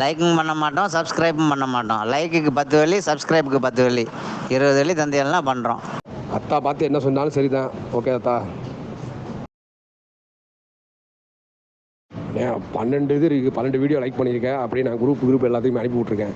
லைக்கும் பண்ண மாட்டோம், சப்ஸ்கிரைபும் பண்ண மாட்டோம். லைக்குக்கு 10 வெள்ளி, சப்ஸ்கிரைபுக்கு 10 வெள்ளி, 20 வெள்ளி தந்தியெல்லாம் பண்ணுறோம். அத்தா பார்த்து என்ன சொன்னாலும் சரிதான். ஓகே அத்தா. 12 இது இருக்குது, 12 வீடியோ லைக் பண்ணியிருக்கேன். அப்படியே நான் குரூப் எல்லாத்தையும் அனுப்பி விட்ருக்கேன்.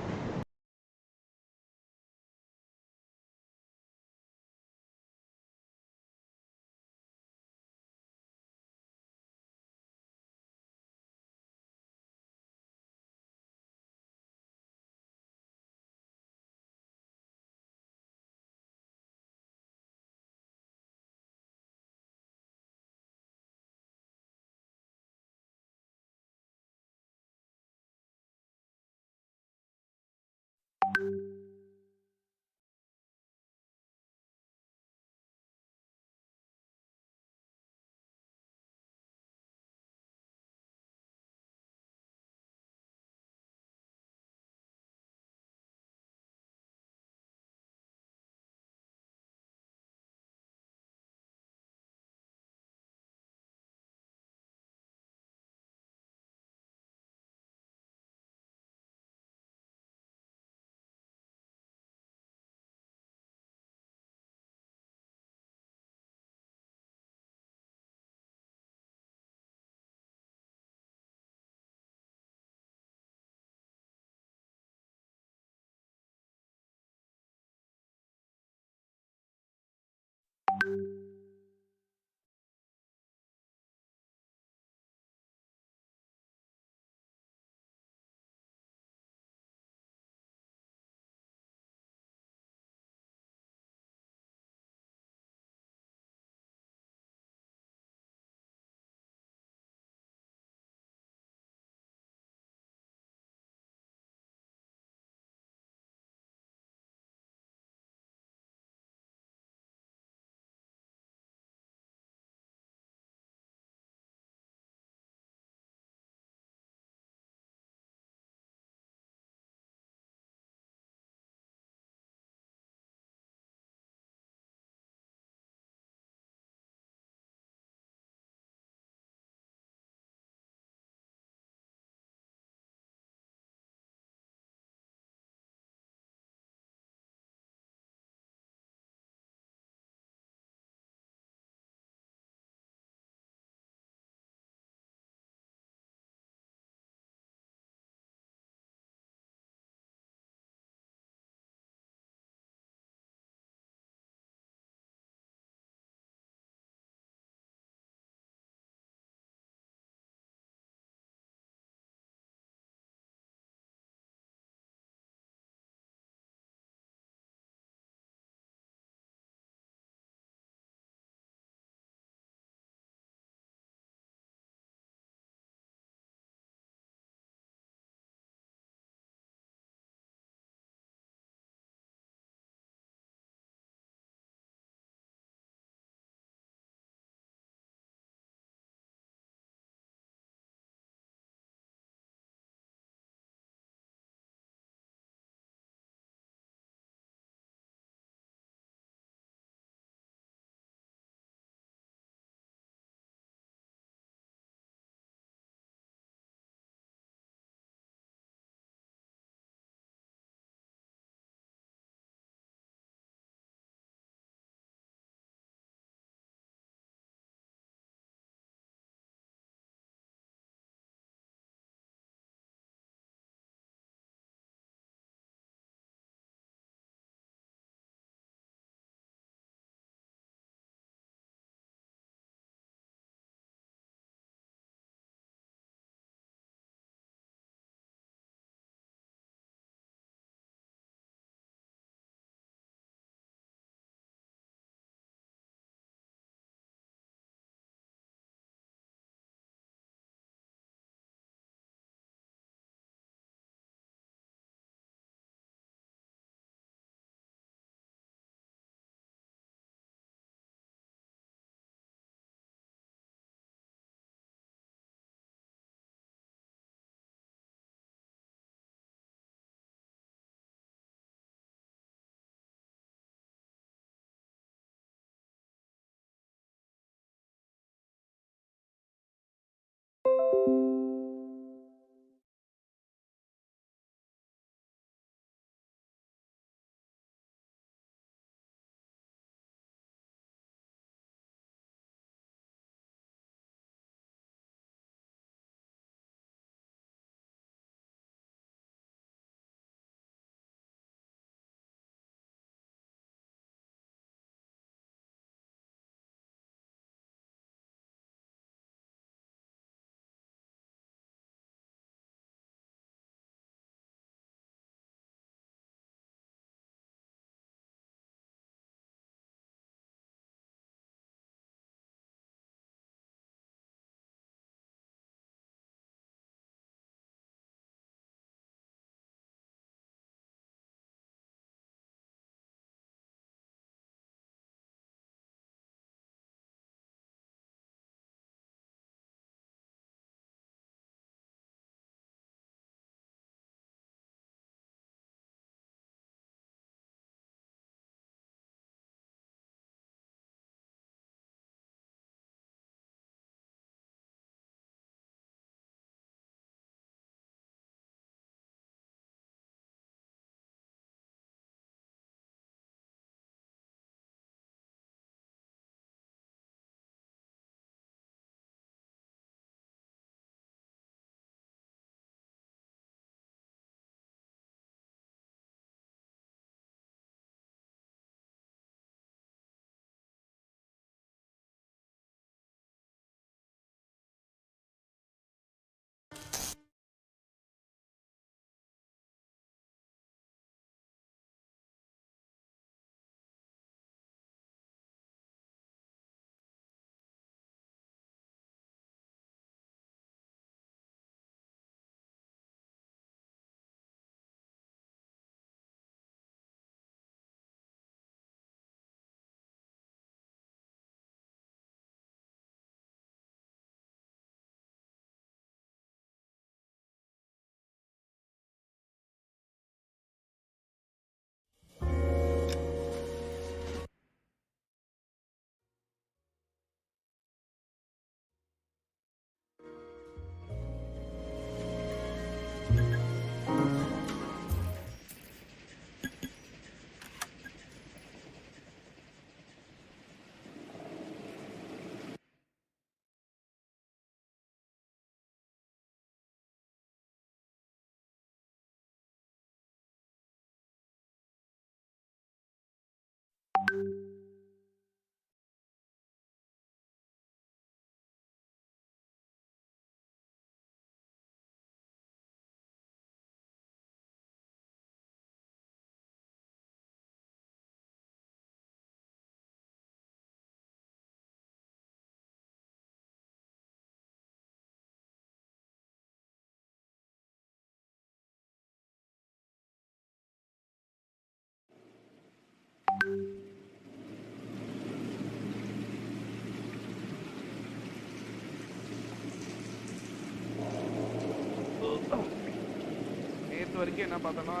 வரைக்கும் என்ன பார்த்தோன்னா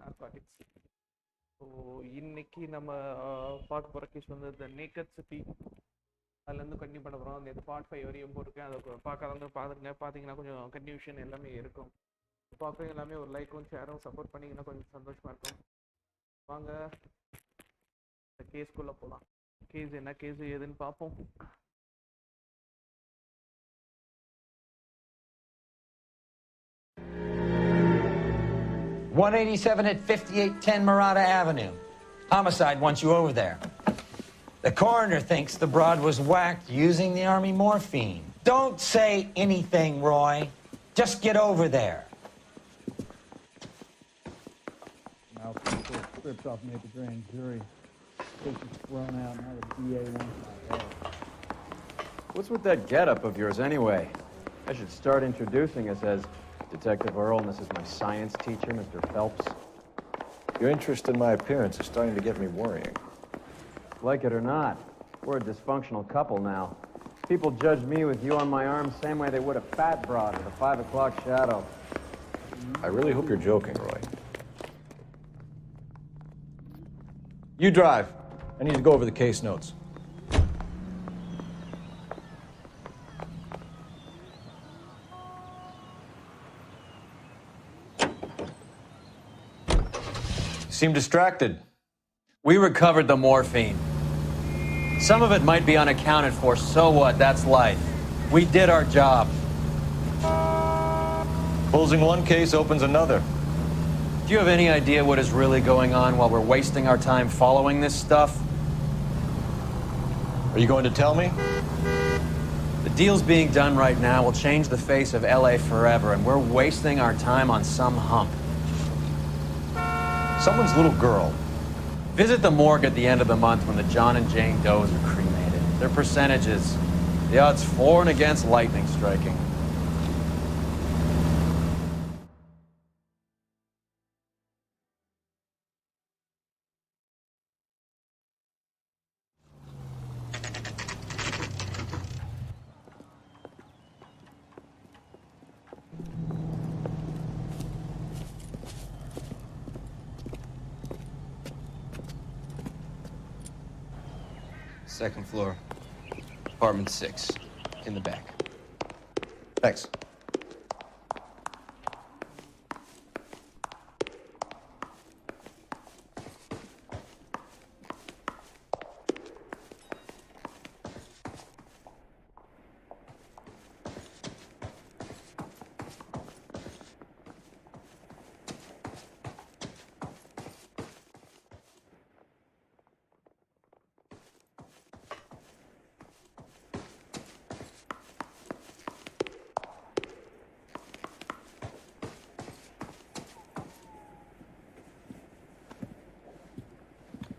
நார்காட்டிக்ஸ். ஸோ இன்னைக்கு நம்ம பார்க்க போகிற கேஸ் வந்து த நேக்கட் சிட்டி. அதுலேருந்து கண்டினியூ பண்ண போகிறோம். அந்த பார்ட் 5 வரையும் போட்டிருக்கேன். அதை பார்க்காதவங்க பாருங்க. பார்த்தீங்கன்னா கொஞ்சம் கன்ஃபியூஷன் எல்லாமே இருக்கும். பார்க்குறவங்க எல்லாமே ஒரு லைக்கும் ஷேரும் சப்போர்ட் பண்ணிங்கன்னா கொஞ்சம் சந்தோஷமாக இருக்கும். வாங்க இந்த கேஸ்க்குள்ளே போகலாம். கேஸ் என்ன கேஸ் ஏதுன்னு பார்ப்போம். .187 at 5810 Murata Avenue. Homicide wants you over there. The coroner thinks the broad was whacked using the Army morphine. Don't say anything, Roy. Just get over there. Now, script off me at the grand jury. Case is thrown out, now the DA wants my head. What's with that getup of yours anyway? I should start introducing us as Detective Earl, and this is my science teacher, Mr. Phelps. Your interest in my appearance is starting to get me worrying. Like it or not, we're a dysfunctional couple now. People judge me with you on my arm same way they would a fat broad with a 5 o'clock shadow. I really hope you're joking, Roy. You drive. I need to go over the case notes. Seem distracted. We recovered the morphine. Some of it might be unaccounted for, so what? That's life. We did our job. Closing one case opens another. Do you have any idea what is really going on while we're wasting our time following this stuff? Are you going to tell me? The deals being done right now will change the face of L.A. forever, and we're wasting our time on some hump. Someone's little girl. Visit the morgue at the end of the month when the John and Jane Does are cremated. Their percentages, the odds for and against lightning striking. Second floor, apartment 6, in the back. Thanks.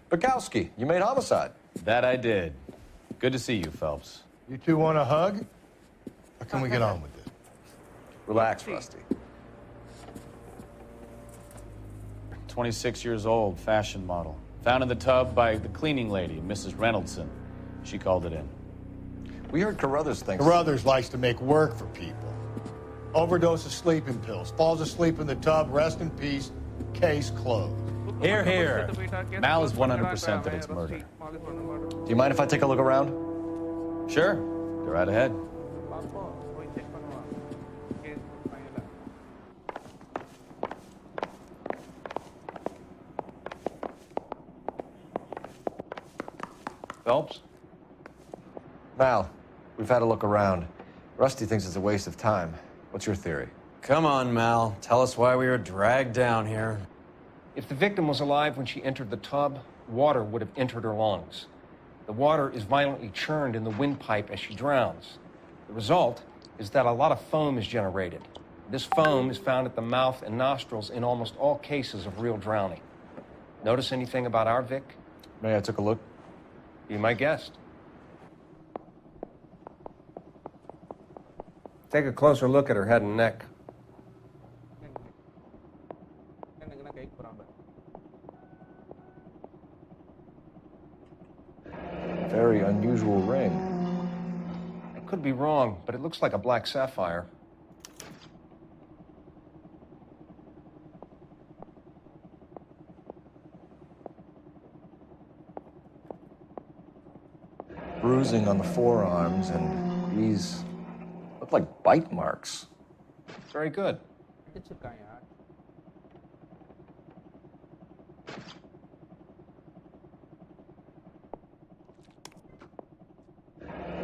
Bukowski, you made homicide. That I did. Good to see you, Phelps. You two want a hug? Or can we get on with it? Relax, Rusty. 26 years old, fashion model. Found in the tub by the cleaning lady, Mrs. Reynoldson. She called it in. We heard Carruthers thinks... Carruthers likes to make work for people. Overdose of sleeping pills. Falls asleep in the tub. Rest in peace. Case closed. Here, here. Mal is 100% that it's murder. Do you mind if I take a look around? Sure. Go right ahead. Phelps? Mal, we've had a look around. Rusty thinks it's a waste of time. What's your theory? Come on, Mal. Tell us why we were dragged down here. If the victim was alive when she entered the tub, water would have entered her lungs. The water is violently churned in the windpipe as she drowns. The result is that a lot of foam is generated. This foam is found at the mouth and nostrils in almost all cases of real drowning. Notice anything about our Vic? May I take a look? Be my guest. Take a closer look at her head and neck. Very unusual ring. Could be wrong, but it looks like a black sapphire. Bruising on the forearms, and these look like bite marks. Very good.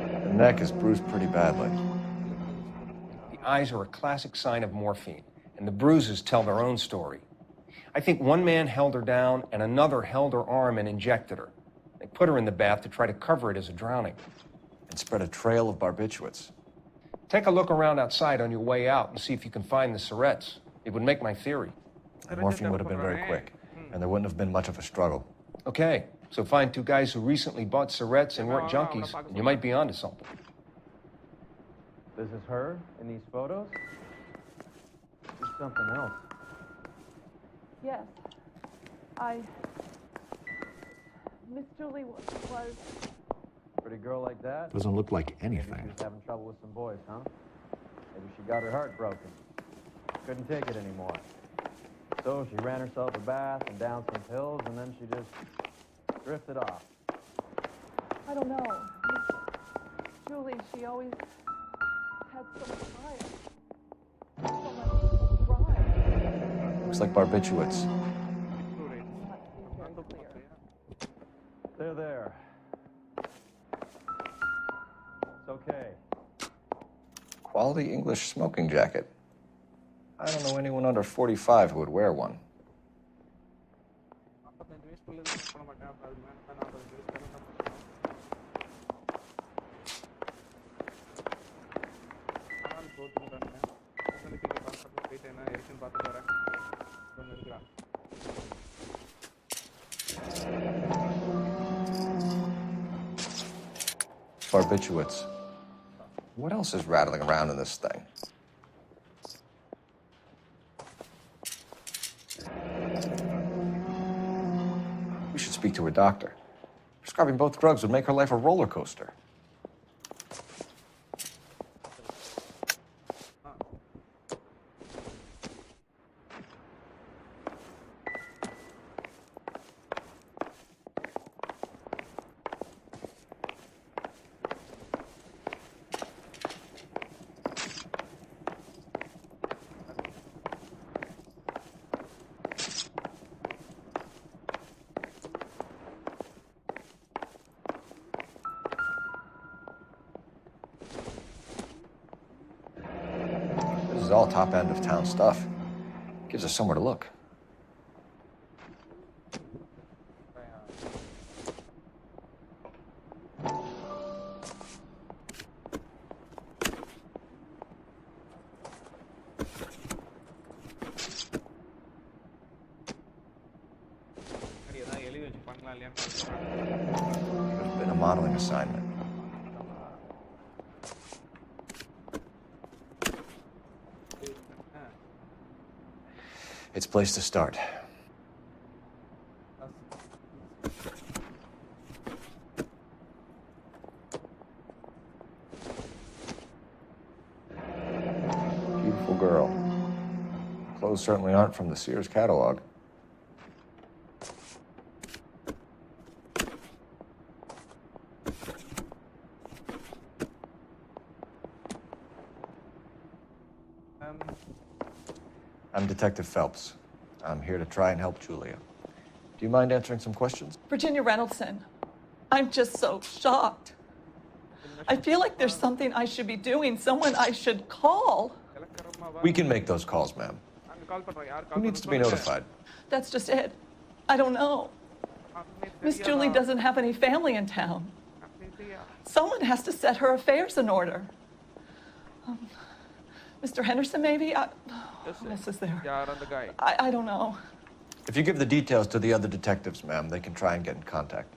The neck is bruised pretty badly. The eyes are a classic sign of morphine, and the bruises tell their own story. I think one man held her down and another held her arm and injected her. They put her in the bath to try to cover it as a drowning. And spread a trail of barbiturates. Take a look around outside on your way out and see if you can find the syrettes. It would make my theory. The morphine would have been very quick, and there wouldn't have been much of a struggle. Okay, so find two guys who recently bought syrettes and weren't junkies, and you might be onto something. This is her in these photos? She's something else. Yes. Miss Julie was... Pretty girl like that? Doesn't look like anything. Maybe she was having trouble with some boys, huh? Maybe she got her heart broken. Couldn't take it anymore. So she ran herself a bath and down some pills, and then she just drifted off. I don't know. Miss Julie, she always had so much fire. So much drive. Looks like barbiturates. They're there. It's okay. Quality English smoking jacket. I don't know anyone under 45 who would wear one. Barbiturates. What else is rattling around in this thing? We should speak to her doctor. Prescribing both drugs would make her life a roller coaster. This is all top end of town stuff. Gives us somewhere to look. Could have been a modeling assignment. It's a place to start. Beautiful girl. Clothes certainly aren't from the Sears catalog. I'm Detective Phelps. I'm here to try and help Julia. Do you mind answering some questions? Virginia Reynoldson, I'm just so shocked. I feel like there's something I should be doing, someone I should call. We can make those calls, ma'am. Who needs to be notified? That's just it. I don't know. Miss Julie doesn't have any family in town. Someone has to set her affairs in order. Mr. Henderson, maybe? This is there. I don't know. If you give the details to the other detectives, ma'am, they can try and get in contact.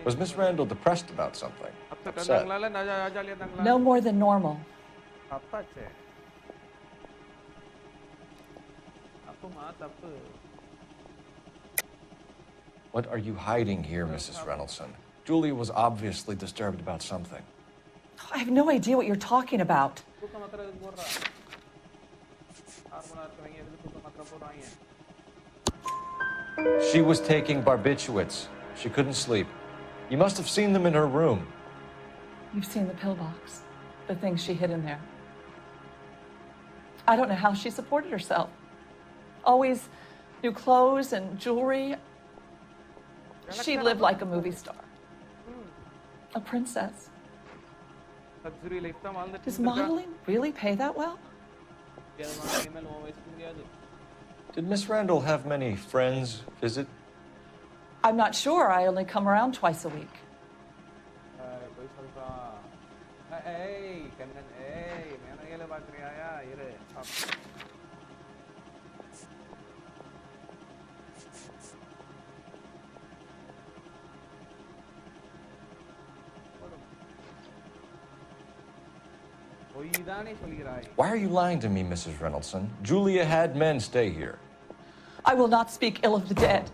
Was Miss Randall depressed about something? Upset? No more than normal. What are you hiding here, Mrs. Reynoldsson? Julia was obviously disturbed about something. I have no idea what you're talking about. She was taking barbiturates. She couldn't sleep. You must have seen them in her room. You've seen the pillbox, the things she hid in there. I don't know how she supported herself. Always new clothes and jewelry. She lived like a movie star. A princess. Does modeling really pay that well? Did Miss Randall have many friends visit? I'm not sure. I only come around twice a week. Why are you lying to me, Mrs. Reynoldsson? Julia had men stay here. I will not speak ill of the dead.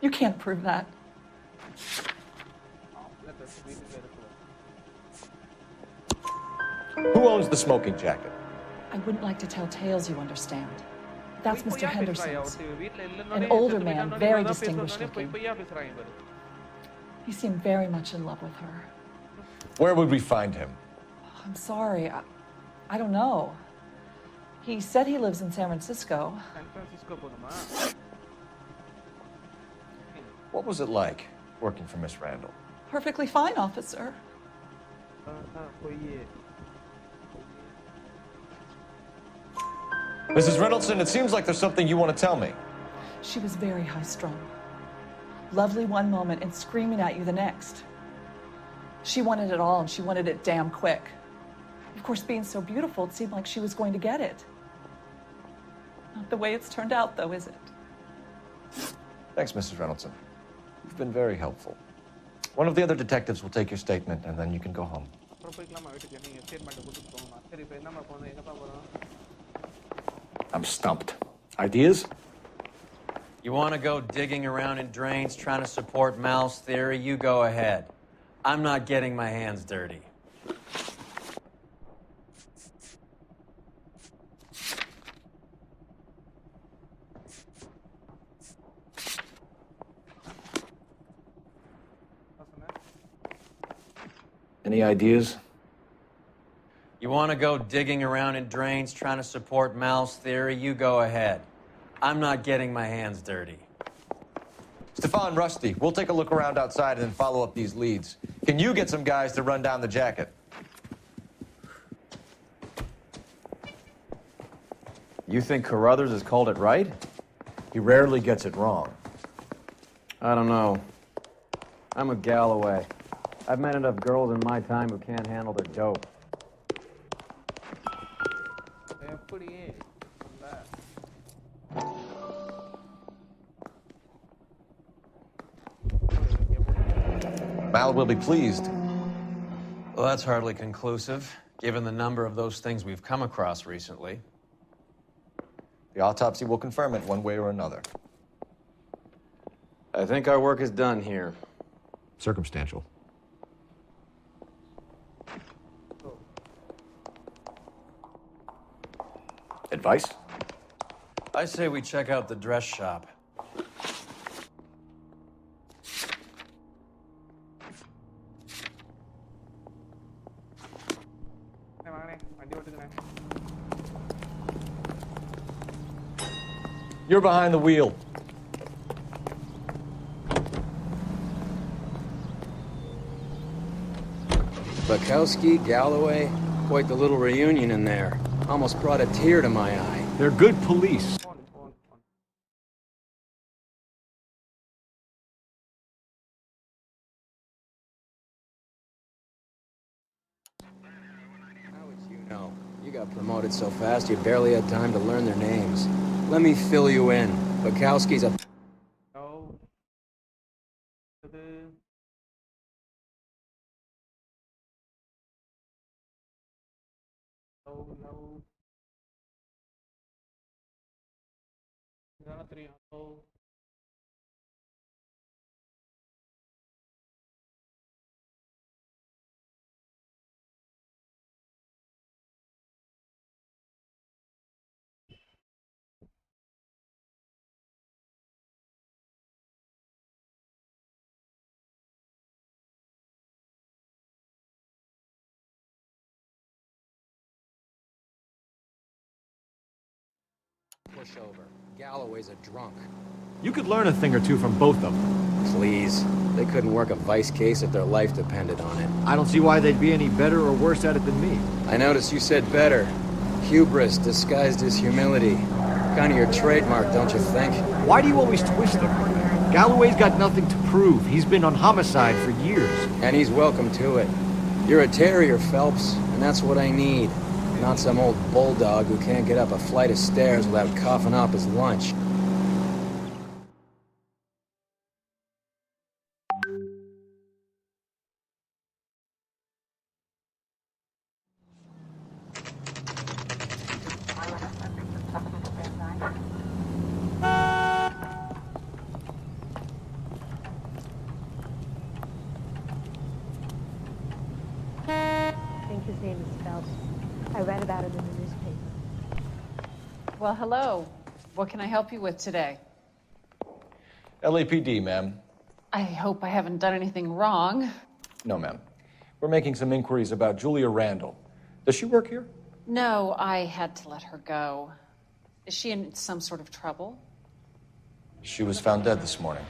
You can't prove that. Who owns the smoking jacket? I wouldn't like to tell tales, you understand. That's Mr. Henderson's. An older man, very distinguished looking. He seemed very much in love with her. Where would we find him? I'm sorry. I don't know. He said he lives in San Francisco. What was it like working for Miss Randall? Perfectly fine, officer. Mrs. Reynoldsson, it seems like there's something you want to tell me. She was very high-strung. Lovely one moment and screaming at you the next. She wanted it all, and she wanted it damn quick. Of course, being so beautiful, it seemed like she was going to get it. Not the way it's turned out, though, is it? Thanks, Mrs. Reynoldsson. You've been very helpful. One of the other detectives will take your statement, and then you can go home. I'm stumped. Ideas? You want to go digging around in drains trying to support Mal's theory? You go ahead. I'm not getting my hands dirty. Any ideas? You want to go digging around in drains trying to support Mal's theory? You go ahead. I'm not getting my hands dirty. Stefan, Rusty, we'll take a look around outside and then follow up these leads. Can you get some guys to run down the jacket? You think Carruthers has called it right? He rarely gets it wrong. I don't know. I'm a Galloway. I've met enough girls in my time who can't handle their dope. Mal will be pleased. Well, that's hardly conclusive, given the number of those things we've come across recently. The autopsy will confirm it one way or another. I think our work is done here. Circumstantial. Advice? I say we check out the dress shop. You're behind the wheel. Bukowski, Galloway, quite the little reunion in there. Almost brought a tear to my eye. They're good police. No, you got promoted so fast you barely had time to learn their names. Let me fill you in. Bukowski's a... No. pushover. Galloway's a drunk. You could learn a thing or two from both of them. Please. They couldn't work a vice case if their life depended on it. I don't see why they'd be any better or worse at it than me. I noticed you said better. Hubris disguised as humility. Kind of your trademark, don't you think? Why do you always twist everything? Galloway's got nothing to prove. He's been on homicide for years. And he's welcome to it. You're a terrier, Phelps, and that's what I need. Not some old bulldog who can't get up a flight of stairs without coughing up his lunch. I think his name is Phelps. I read about him in the newspaper. Well, hello. What can I help you with today? LAPD, ma'am. I hope I haven't done anything wrong. No, ma'am. We're making some inquiries about Julia Randall. Does she work here? No, I had to let her go. Is she in some sort of trouble? She was found dead this morning.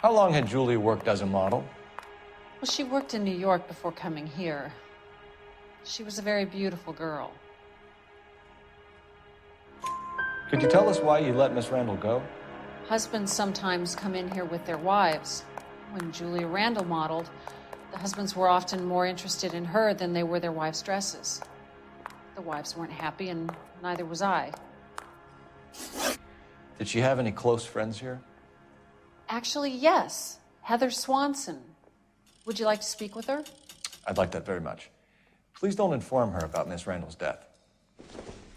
How long had Julia worked as a model? Well, she worked in New York before coming here. She was a very beautiful girl. Could you tell us why you let Miss Randall go? Husbands sometimes come in here with their wives. When Julia Randall modeled, the husbands were often more interested in her than they were their wives' dresses. The wives weren't happy, and neither was I. Did she have any close friends here? Actually, yes. Heather Swanson. Would you like to speak with her? I'd like that very much. Please don't inform her about Miss Randall's death.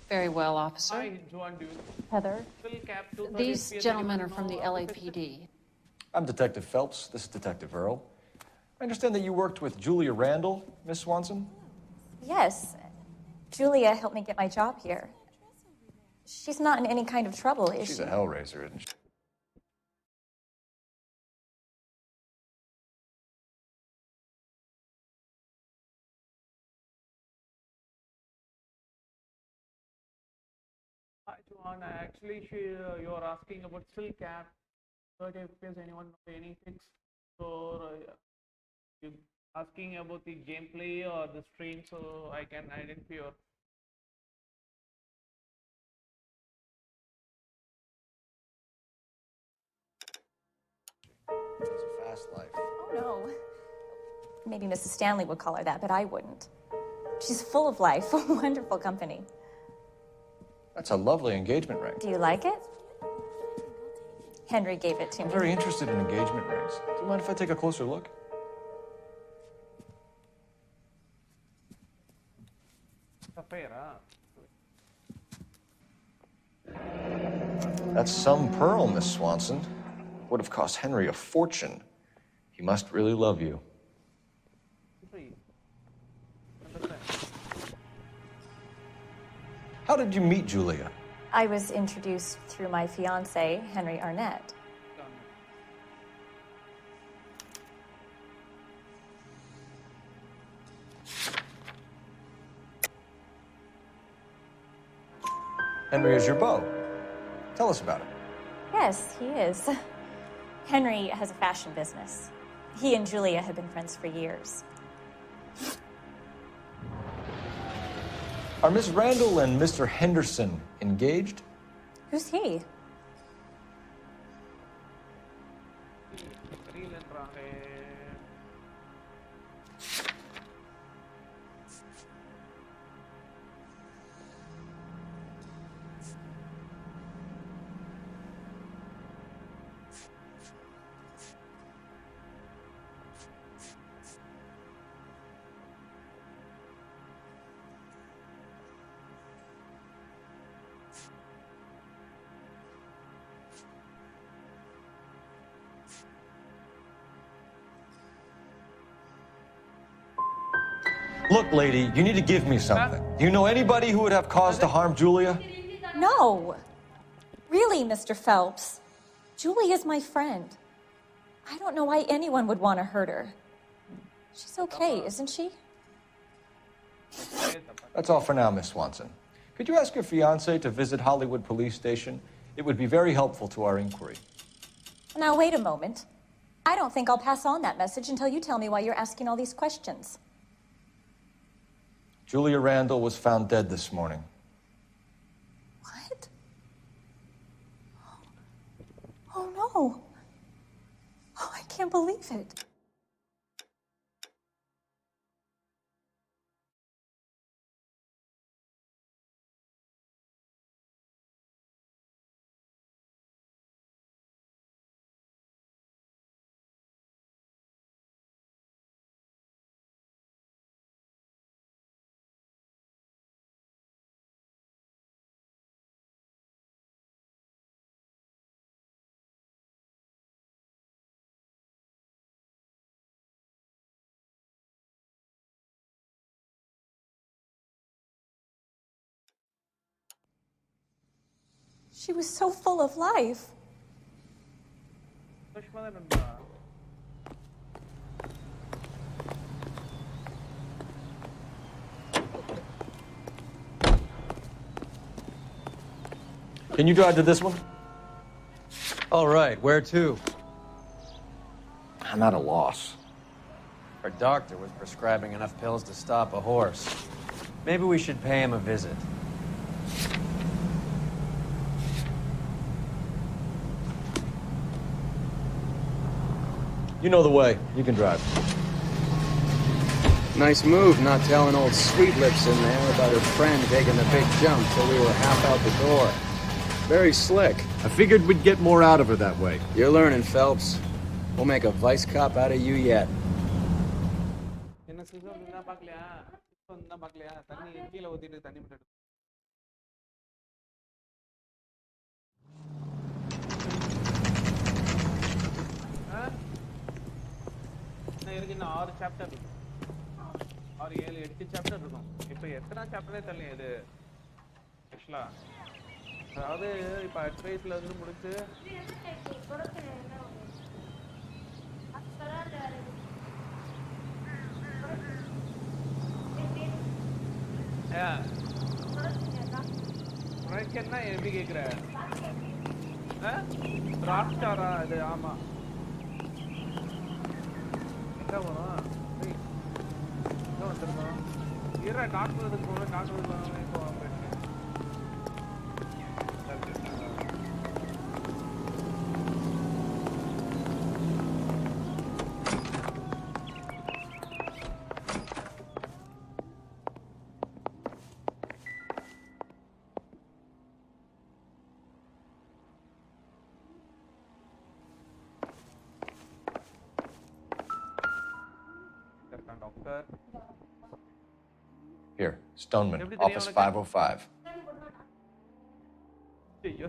Very well, officer. Hi, Joan, do you Heather? still cap 230 These FPS gentlemen are anyone from the know, LAPD. I'm Detective Phelps. This is Detective Earl. I understand that you worked with Julia Randall, Miss Swanson? Yes. Julia helped me get my job here. She's not in any kind of trouble, is She's she? a hellraiser, isn't she? Hi, Joan. Actually, you're asking about still cap 30 FPS. Anyone know any fix? So you asking about the gameplay or the stream, so I can identify your. It's a fast life. Oh, no. Maybe Mrs. Stanley would call her that, but I wouldn't. She's full of life, wonderful company. That's a lovely engagement ring. Do you like it? Henry gave it to I'm me. very interested in engagement rings. Do you mind if I take a closer look? That's some pearl, Miss Swanson. Would have cost Henry a fortune. He must really love you. How did you meet Julia? I was introduced through my fiancé, Henry Arnett. Henry is your beau. Tell us about it. Yes, he is. Henry has a fashion business. He and Julia have been friends for years. Are Miss Randall and Mr. Henderson engaged? Who's he? Look, lady, you need to give me something. Do you know anybody who would have cause to harm Julia? No. Really, Mr. Phelps. Julia's my friend. I don't know why anyone would want to hurt her. She's okay, isn't she? That's all for now, Miss Swanson. Could you ask your fiancé to visit Hollywood Police Station? It would be very helpful to our inquiry. Now, wait a moment. I don't think I'll pass on that message until you tell me why you're asking all these questions. Julia Randall was found dead this morning. What? Oh, no. Oh, I can't believe it. She was so full of life. Can you drive to this one? All right, where to? I'm at a loss. Our doctor was prescribing enough pills to stop a horse. Maybe we should pay him a visit. You know the way. You can drive. Nice move not telling old Sweet Lips in there about her friend taking the big jump till we were half out the door. Very slick. I figured we'd get more out of her that way. You're learning, Phelps. We'll make a vice cop out of you yet. எனக்கு இன்னும் 6 chapter இருக்கு 6 7 8 chapter இருக்கும் இப்போ எத்தனை சாப்டரே தெரியல இது ஆக்சுவலா அதாவது இப்போ அட்வைஸ்ல இருந்து முடிச்சு உனக்கு என்ன எப்படி கேட்குற ராக் ஸ்டாரா இது ஆமா எங்க வரும் எங்க வந்துருக்கோம் ஈரா டாக்டர் போகணும் டாக்டர் இப்போ Here, Stoneman, office 505. ஐயோ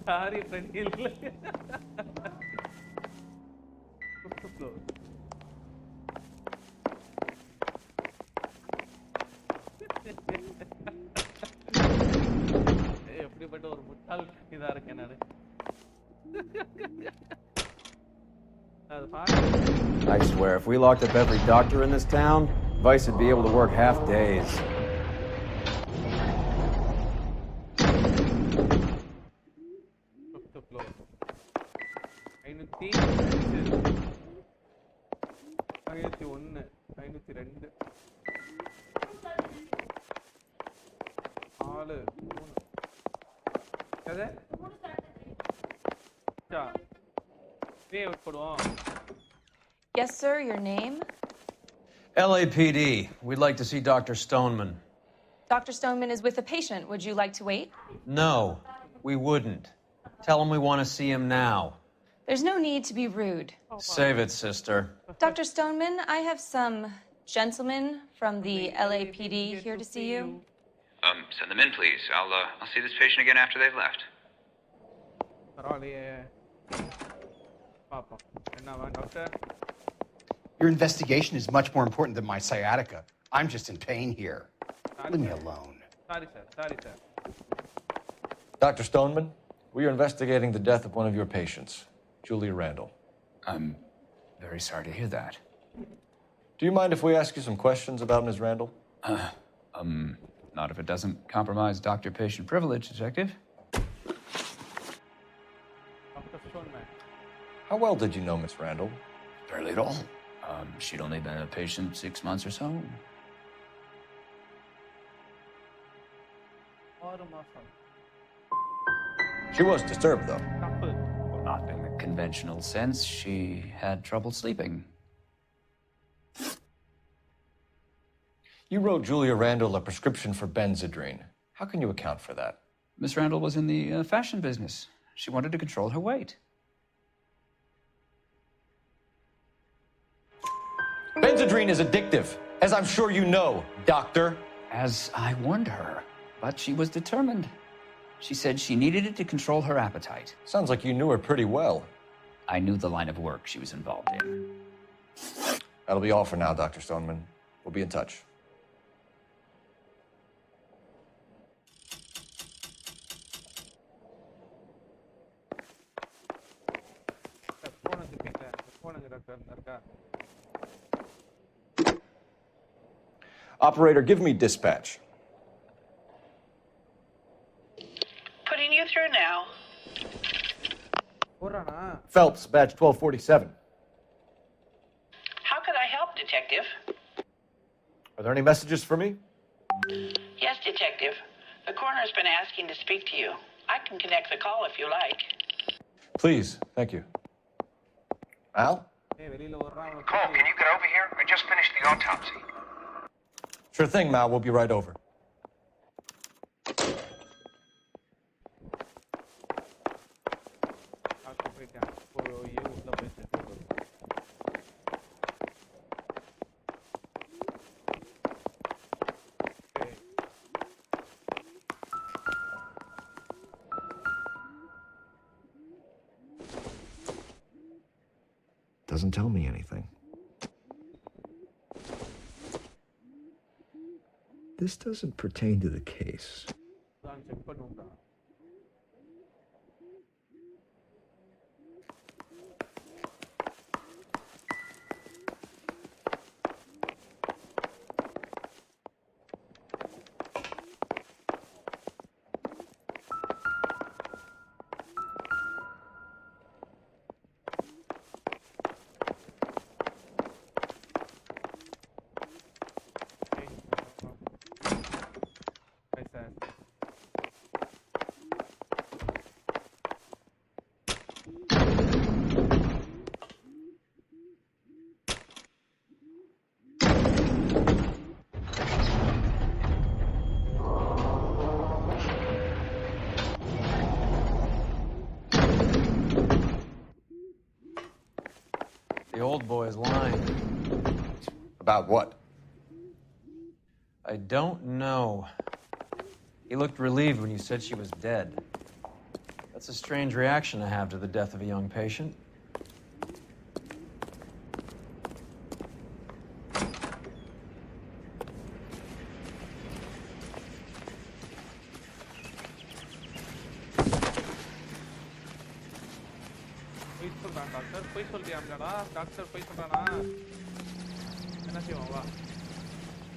சாரி ஃப்ரெண்ட் இல்ல எப்படிப்பட்ட ஒரு முட்டாள் இதா இருக்கேன் நானு I swear, if we locked up every doctor in this town, Vice would be able to work half days. Yes, sir. Your name? LAPD. We'd like to see Dr. Stoneman. Dr. Stoneman is with a patient. Would you like to wait? No, we wouldn't. Tell him we want to see him now. There's no need to be rude. Save it, sister. Dr. Stoneman, I have some gentlemen from the LAPD here to see you. Send them in, please. I'll see this patient again after they've left. Your investigation is much more important than my sciatica. I'm just in pain here. Leave me alone. Sorry, sir. Dr. Stoneman, we are investigating the death of one of your patients, Julia Randall. I'm very sorry to hear that. Do you mind if we ask you some questions about Ms. Randall? Not if it doesn't compromise doctor-patient privilege, Detective. How well did you know Miss Randall? Barely at all. She'd only been a patient 6 months or so. She was disturbed, though. Well, not in the conventional sense. She had trouble sleeping. You wrote Julia Randall a prescription for Benzedrine. How can you account for that? Miss Randall was in the fashion business. She wanted to control her weight. Benzedrine is addictive, as I'm sure you know, Doctor. As I warned her, but she was determined. She said she needed it to control her appetite. Sounds like you knew her pretty well. I knew the line of work she was involved in. That'll be all for now, Dr. Stoneman. We'll be in touch. Operator, give me dispatch. Putting you through now. Phelps, badge 1247. How could I help, Detective? Are there any messages for me? Yes, Detective. The coroner's been asking to speak to you. I can connect the call if you like. Please, thank you. Al? Cole, can you get over here? I just finished the autopsy. Sure thing, Mal. We'll be right over. Doesn't tell me anything. This doesn't pertain to the case. The old boy is lying. About what? I don't know. He looked relieved when you said she was dead. That's a strange reaction to have to the death of a young patient.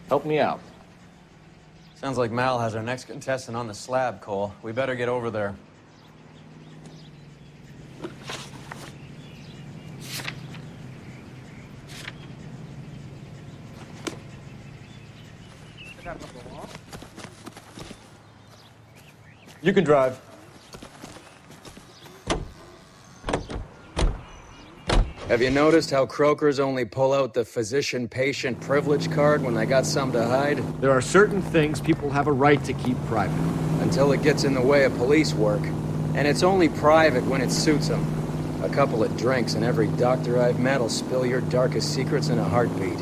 Help me out. Sounds like Mal has our next contestant on the slab, Cole. We better get over there. You can drive. Have you noticed how croakers only pull out the physician-patient privilege card when they got something to hide? There are certain things people have a right to keep private. Until it gets in the way of police work. And it's only private when it suits them. A couple of drinks and every doctor I've met will spill your darkest secrets in a heartbeat.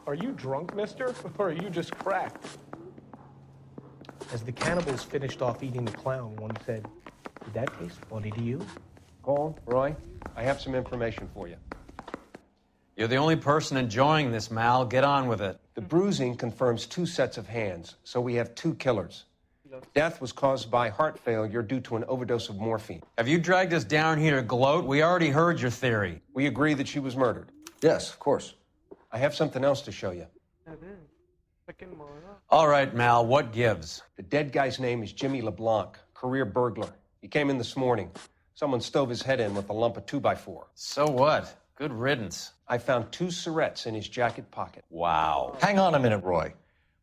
Are you drunk, mister? Or are you just cracked? As the cannibals finished off eating the clown, one said, "Did that taste funny to you?" Cole, Roy, I have some information for you. You're the only person enjoying this, Mal. Get on with it. The bruising confirms 2 sets of hands, so we have 2 killers. Death was caused by heart failure due to an overdose of morphine. Have you dragged us down here to gloat? We already heard your theory. We agree that she was murdered. Yes, of course. I have something else to show you. All right, Mal, what gives? The dead guy's name is Jimmy LeBlanc, career burglar. He came in this morning. Someone stove his head in with a lump of 2x4. So what? Good riddance. I found 2 cigarettes in his jacket pocket. Wow. Hang on a minute, Roy.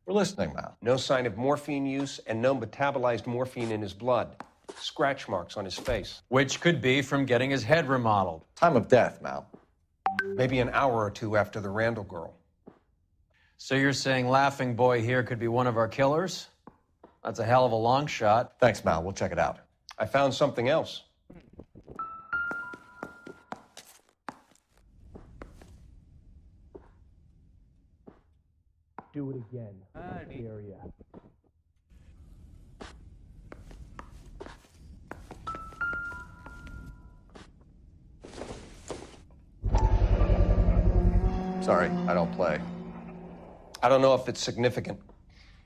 We're listening, Mal. No sign of morphine use and no metabolized morphine in his blood. Scratch marks on his face. Which could be from getting his head remodeled. Time of death, Mal. Maybe an hour or 2 after the Randall girl. So you're saying Laughing Boy here could be one of our killers? That's a hell of a long shot. Thanks, Mal. We'll check it out. I found something else. Do it again. Area. Sorry, I don't play. I don't know if it's significant.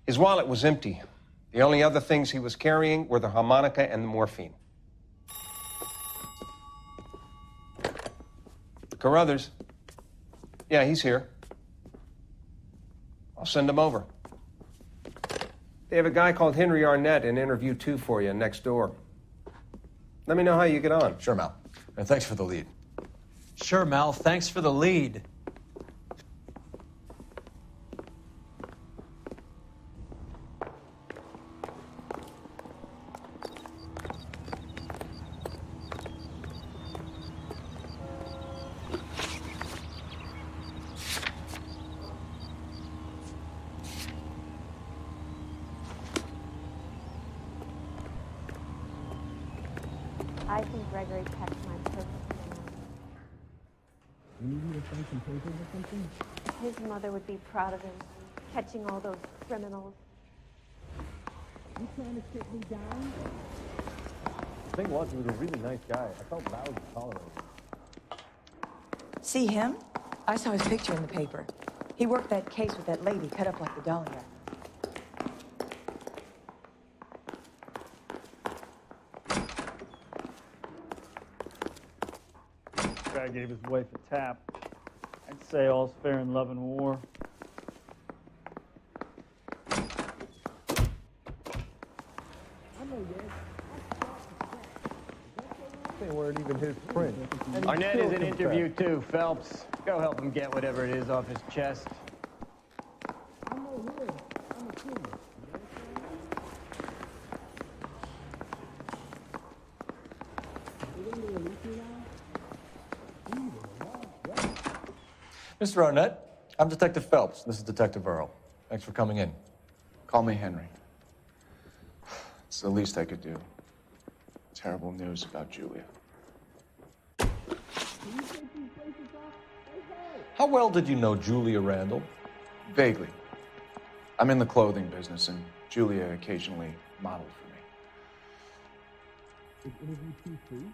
His wallet was empty. The only other things he was carrying were the harmonica and the morphine. Carruthers. Yeah, he's here. I'll send him over. They have a guy called Henry Arnett in interview 2 for you next door. Let me know how you get on. Sure, Mal. And thanks for the lead. Sure, Mal. Thanks for the lead. I think Gregory Peck's my perfect man. You need me to sign some papers or something? His mother would be proud of him, catching all those criminals. You trying to sit me down? The thing was, he was a really nice guy. I felt loud to tolerate him. See him? I saw his picture in the paper. He worked that case with that lady cut up like the Dahlia. Guy gave his wife a tap. I'd say all's fair in love and war. They weren't even his print. Arnett is in interview 2, Phelps. Go help him get whatever it is off his chest. Mr. Arnett, I'm Detective Phelps. This is Detective Earl. Thanks for coming in. Call me Henry. It's the least I could do. Terrible news about Julia. How well did you know Julia Randall? Vaguely. I'm in the clothing business, and Julia occasionally modeled for me. Is interview 2 free?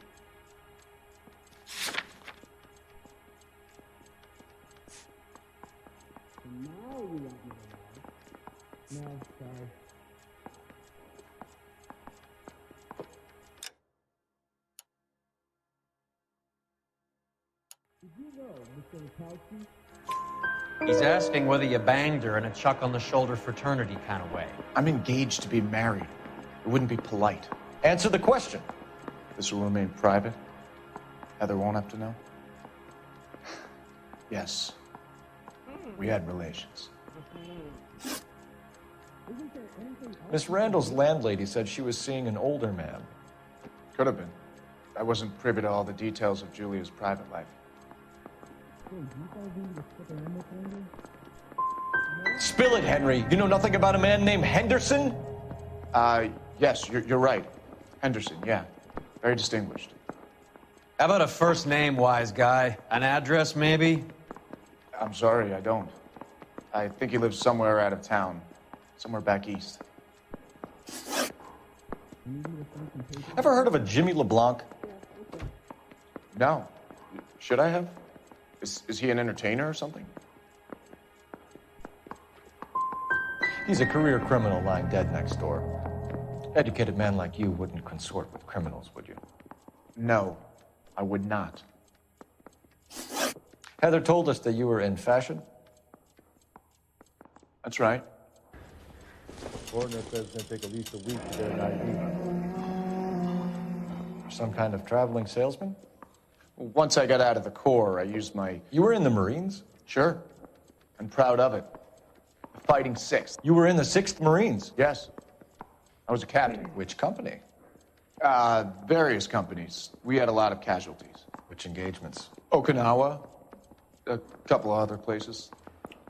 Now we don't give a lie. No, sorry. Did you know, Mr. Rakowski? He's asking whether you banged her in a chuck-on-the-shoulder fraternity kind of way. I'm engaged to be married. It wouldn't be polite. Answer the question. This will remain private. Heather won't have to know. Yes. We had relations. Miss Randall's landlady said she was seeing an older man. Could have been. I wasn't privy to all the details of Julia's private life. Spill it, Henry. You know nothing about a man named Henderson? Yes, you're right. Henderson, yeah. Very distinguished. How about a first name, wise guy? An address, maybe? I'm sorry, I don't. I think he lives somewhere out of town. Somewhere back east. Ever heard of a Jimmy LeBlanc? No. Should I have? Is he an entertainer or something? He's a career criminal lying dead next door. Educated man like you wouldn't consort with criminals, would you? No, I would not. Heather told us that you were in fashion. That's right. Coroner says it's going to take at least a week to get an ID. Some kind of traveling salesman? Once I got out of the Corps, I used my... You were in the Marines? Sure. I'm proud of it. Fighting 6th. You were in the 6th Marines? Yes. I was a captain. Which company? Various companies. We had a lot of casualties. Which engagements? Okinawa. A couple of other places.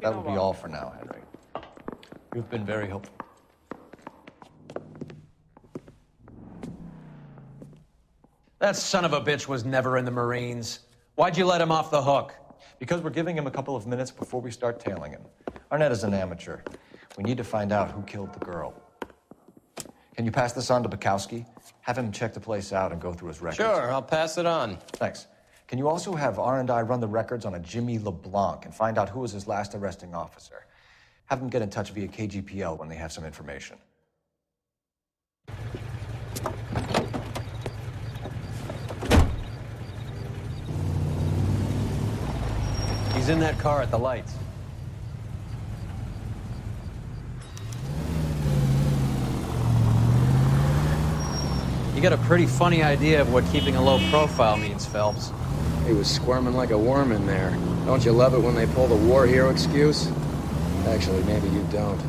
That'll be all for now, Henry. You've been very helpful. That son of a bitch was never in the Marines. Why'd you let him off the hook? Because we're giving him a couple of minutes before we start tailing him. Arnett is an amateur. We need to find out who killed the girl. Can you pass this on to Bukowski? Have him check the place out and go through his records. Sure, I'll pass it on. Thanks. Can you also have R&I run the records on a Jimmy LeBlanc and find out who was his last arresting officer? Have them get in touch via KGPL when they have some information. He's in that car at the lights. You got a pretty funny idea of what keeping a low profile means, Phelps. He was squirming like a worm in there. Don't you love it when they pull the war hero excuse? Actually, maybe you don't.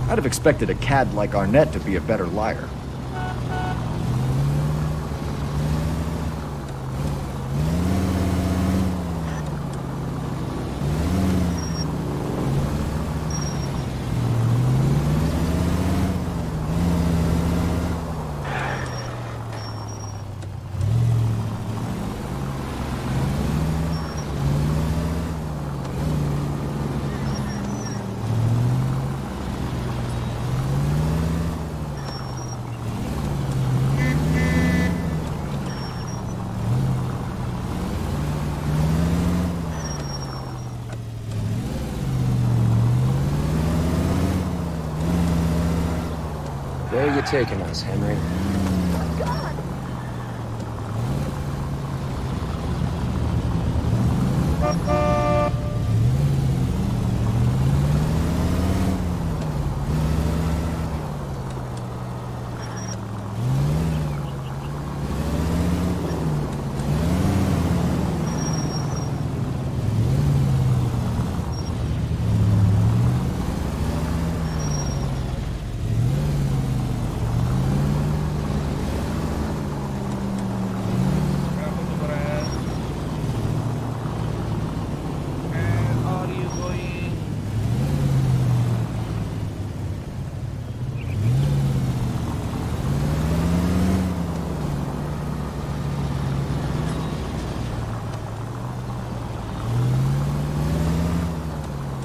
I'd have expected a cad like Arnett to be a better liar. Where are you taking us, Henry?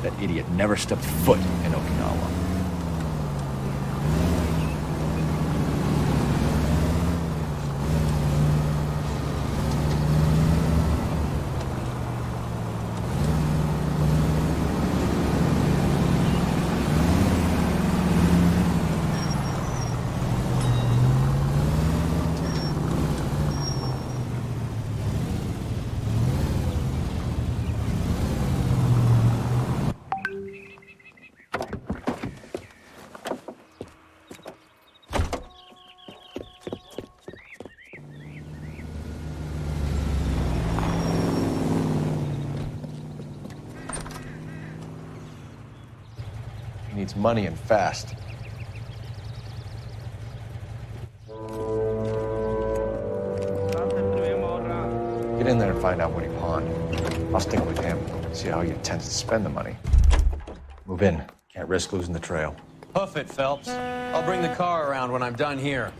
That idiot never stepped foot in Okinawa. Needs money and fast. Get in there and find out what he pawned. I'll stick with him, see how he intends to spend the money. Move in. Can't risk losing the trail. Hoof it, Phelps. I'll bring the car around when I'm done here.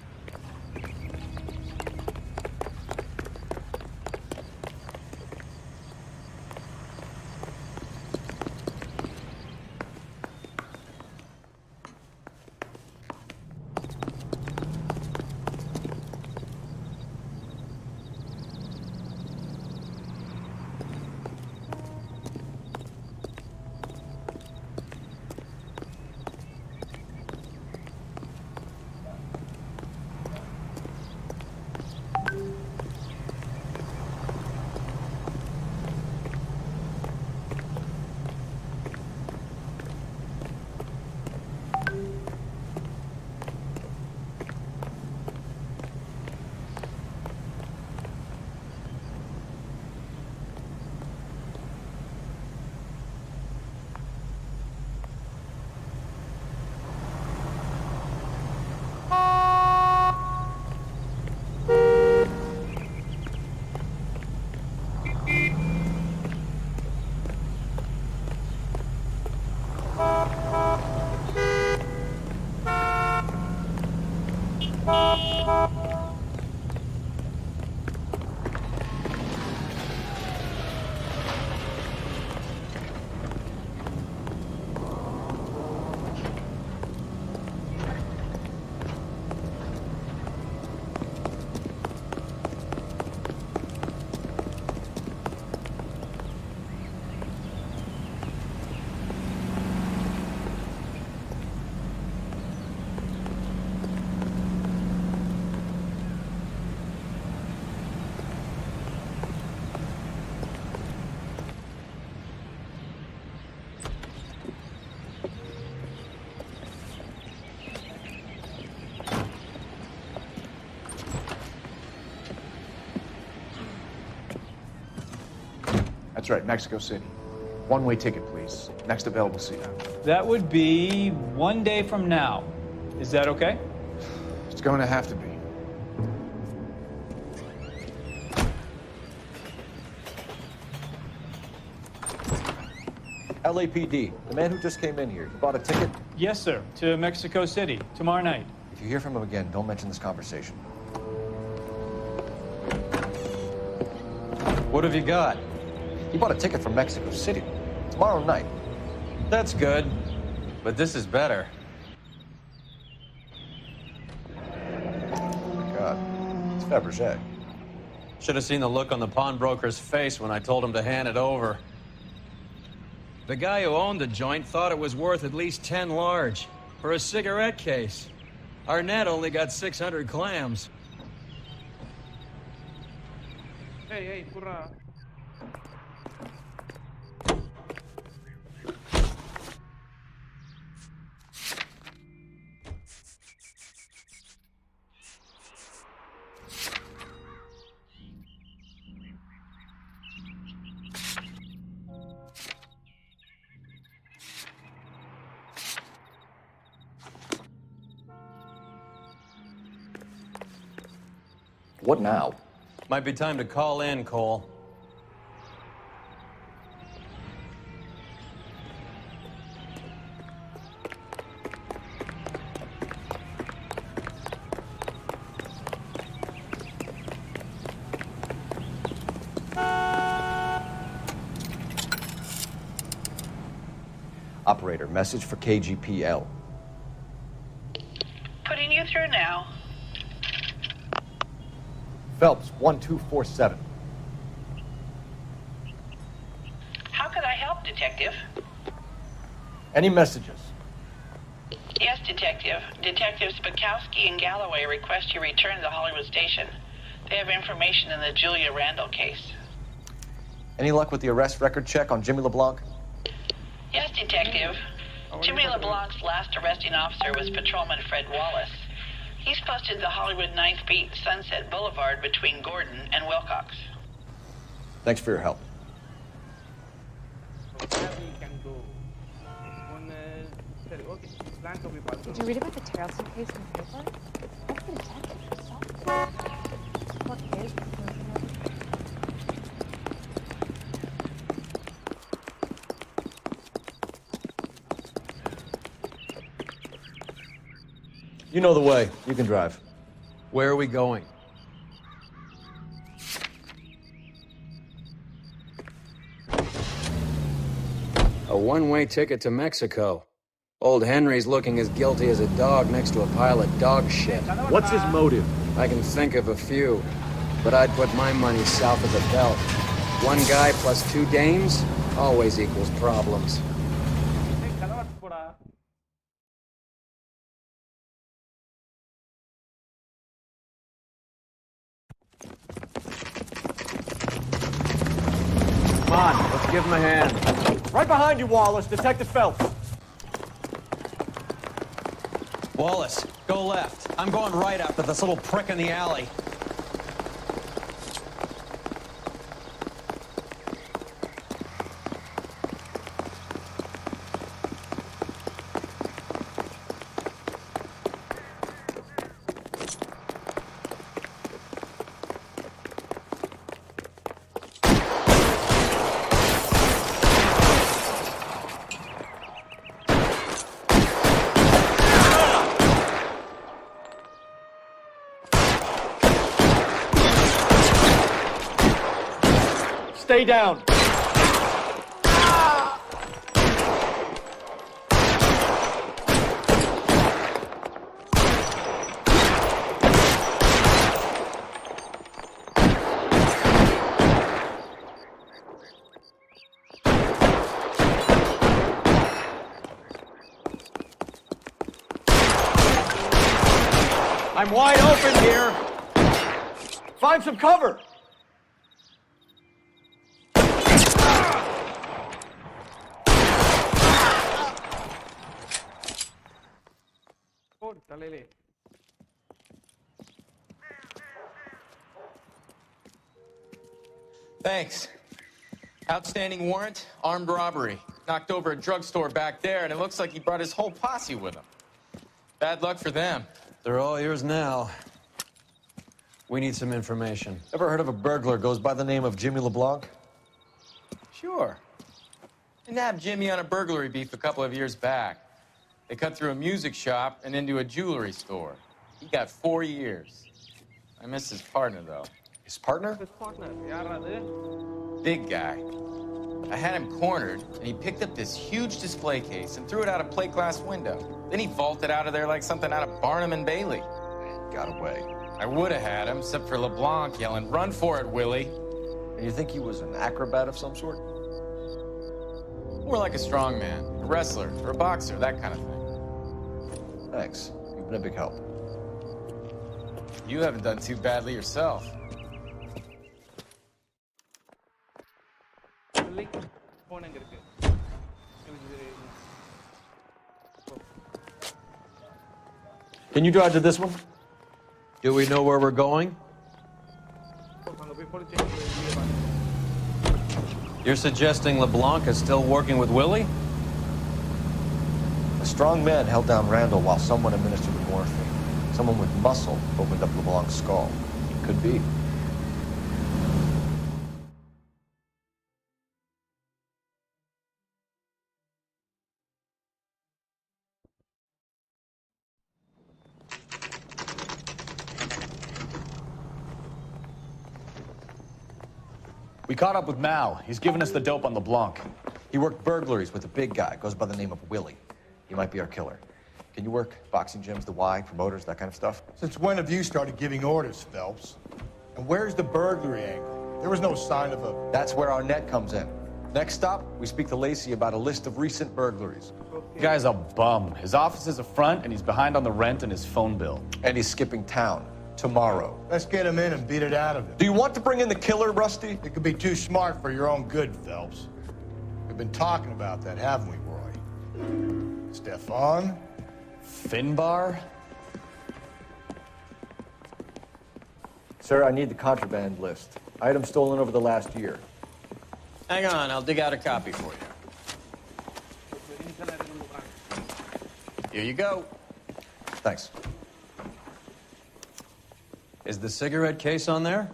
That's right, Mexico City. One-way ticket, please. Next available seat. That would be 1 day from now. Is that okay? It's going to have to be. LAPD, the man who just came in here, he bought a ticket? Yes, sir. To Mexico City, tomorrow night. If you hear from him again, don't mention this conversation. What have you got? He bought a ticket from Mexico City. Tomorrow night. That's good. But this is better. Oh my God. It's Fabergé. Should have seen the look on the pawnbroker's face when I told him to hand it over. The guy who owned the joint thought it was worth at least 10 large for a cigarette case. Arnett only got 600 clams. Hey, pura. What now? Might be time to call in, Cole. Operator, message for KGPL. Putting you through now. Phelps, 1247. How could I help, Detective? Any messages? Yes, Detective. Detectives Bukowski and Galloway request you return to Hollywood Station. They have information in the Julia Randall case. Any luck with the arrest record check on Jimmy LeBlanc? Yes, Detective. Jimmy LeBlanc's last arresting officer was Patrolman Fred Wallace. He's posted the Hollywood 9th Beat Sunset Boulevard between Gordon and Wilcox. Thanks for your help. Did you read about the Tarleton case in the paper? That's the detective who solved it. Poor kid. You know the way. You can drive. Where are we going? A one-way ticket to Mexico. Old Henry's looking as guilty as a dog next to a pile of dog shit. What's his motive? I can think of a few, but I'd put my money south of the belt. One guy plus 2 dames always equals problems. Come on, let's give him a hand. Right behind you, Wallace. Detective Phelps. Wallace, go left. I'm going right after this little prick in the alley. Stay down. I'm wide open here. Find some cover. Thanks. Outstanding warrant, armed robbery. Knocked over a drugstore back there, and it looks like he brought his whole posse with him. Bad luck for them. They're all yours now. We need some information. Ever heard of a burglar goes by the name of Jimmy LeBlanc? Sure. They nabbed Jimmy on a burglary beef a couple of years back. They cut through a music shop and into a jewelry store. He got 4 years. I miss his partner, though. His partner? His partner. Yaradu? Big guy. I had him cornered, and he picked up this huge display case and threw it out a plate glass window. Then he vaulted out of there like something out of Barnum and Bailey. Got away. I would have had him, except for LeBlanc yelling, "Run for it, Willie!" And you think he was an acrobat of some sort? More like a strongman, a wrestler, or a boxer, that kind of thing. Thanks. You've been a big help. You haven't done too badly yourself. Can you drive to this one? Do we know where we're going? You're suggesting LeBlanc is still working with Willie? A strong man held down Randall while someone administered the morphine. Someone with muscle opened up LeBlanc's skull. Could be. We caught up with Mal. He's given us the dope on LeBlanc. He worked burglaries with a big guy. Goes by the name of Willie. He might be our killer. Can you work boxing gyms, the Y, promoters, that kind of stuff? Since when have you started giving orders, Phelps? And where's the burglary angle? There was no sign of a... That's where our net comes in. Next stop, we speak to Lacey about a list of recent burglaries. The guy's a bum. His office is a front, and he's behind on the rent and his phone bill. And he's skipping town. Tomorrow. Let's get him in and beat it out of him. Do you want to bring in the killer, Rusty? It could be too smart for your own good, Phelps. We've been talking about that, haven't we, Roy? Stefan? Finbar? Sir, I need the contraband list. Items stolen over the last year. Hang on, I'll dig out a copy for you. Here you go. Thanks. Is the cigarette case on there?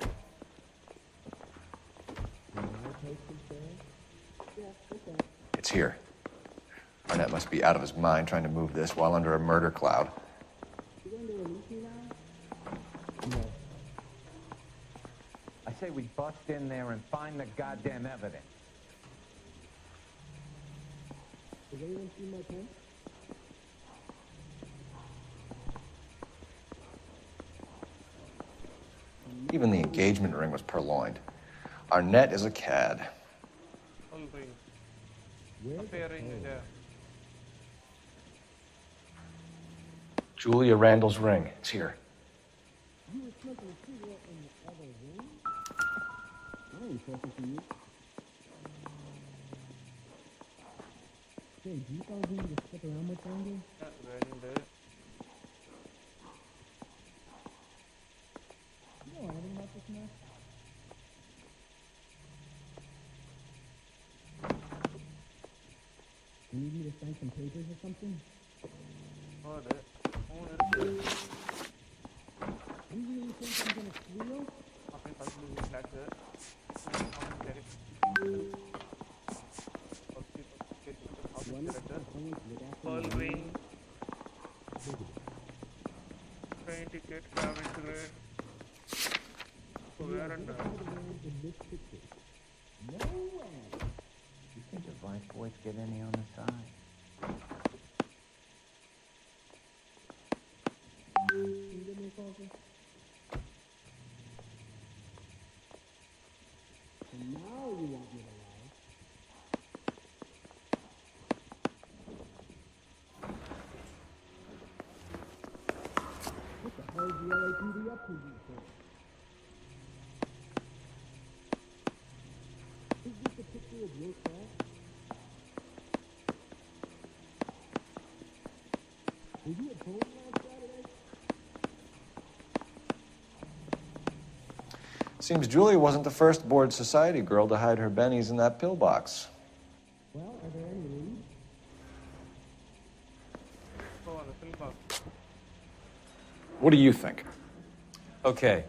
It's here. Arnett must be out of his mind trying to move this while under a murder cloud. I say we bust in there and find the goddamn evidence. Does anyone see my pen? Even the engagement ring was purloined. Arnett is a cad. Julia Randall's ring. It's here. You were smoking a cigarette in the other room? I ain't talking to you. Hey, do you guys need to stick around much longer? You know anything about this mess? You need me to sign some papers or something? You really think I'm gonna squeal? Following train ticket, travel ticket. Where and No way. You think the vice boys get any on the side? Can you get me a coffee? And now you want me to lie. What the hell is the LAPD up to these days? Is this a picture of your car? Were you at home last Saturday? Seems Julia wasn't the first bored society girl to hide her bennies in that pillbox. Well, are there any leads? What do you think? Okay.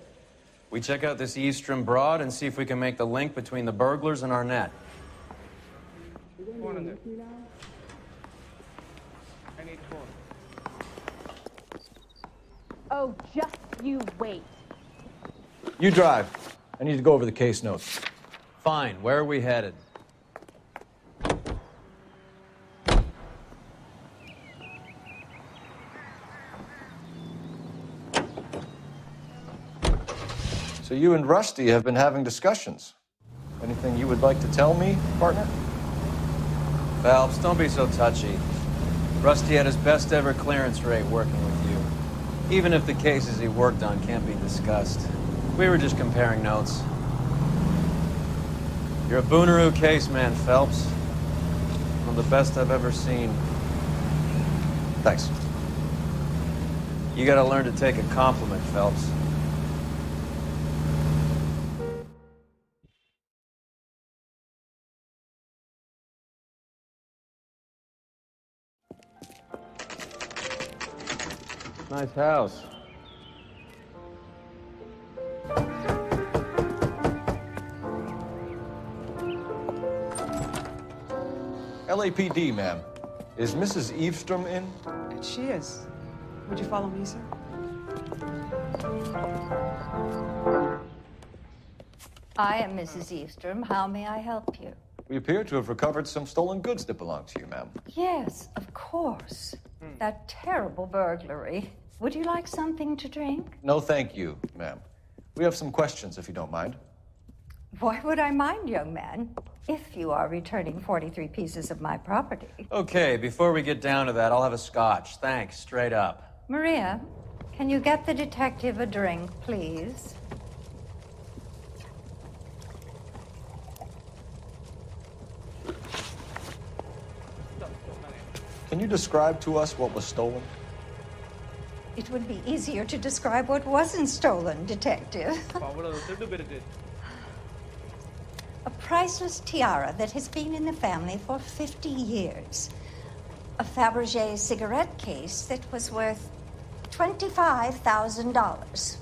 We check out this Eastern broad and see if we can make the link between the burglars and Arnett. phone I need phone. Oh, just you wait. You drive. I need to go over the case notes. Fine. Where are we headed? So you and Rusty have been having discussions. Anything you would like to tell me, partner? Phelps, don't be so touchy. Rusty had his best ever clearance rate working with you. Even if the cases he worked on can't be discussed. We were just comparing notes. You're a Booneroo case man, Phelps. One of the best I've ever seen. Thanks. You gotta learn to take a compliment, Phelps. Nice house. LAPD, ma'am. Is Mrs. Eavestrom in? She is. Would you follow me, sir? I am Mrs. Eastrom. How may I help you? We appear to have recovered some stolen goods that belong to you, ma'am. Yes, of course. That terrible burglary. Would you like something to drink? No, thank you, ma'am. We have some questions, if you don't mind. Why would I mind, young man, if you are returning 43 pieces of my property? Okay, before we get down to that, I'll have a scotch. Thanks, straight up. Maria, can you get the detective a drink, please? Can you describe to us what was stolen? It would be easier to describe what wasn't stolen, detective. A priceless tiara that has been in the family for 50 years. A Fabergé cigarette case that was worth $25,000.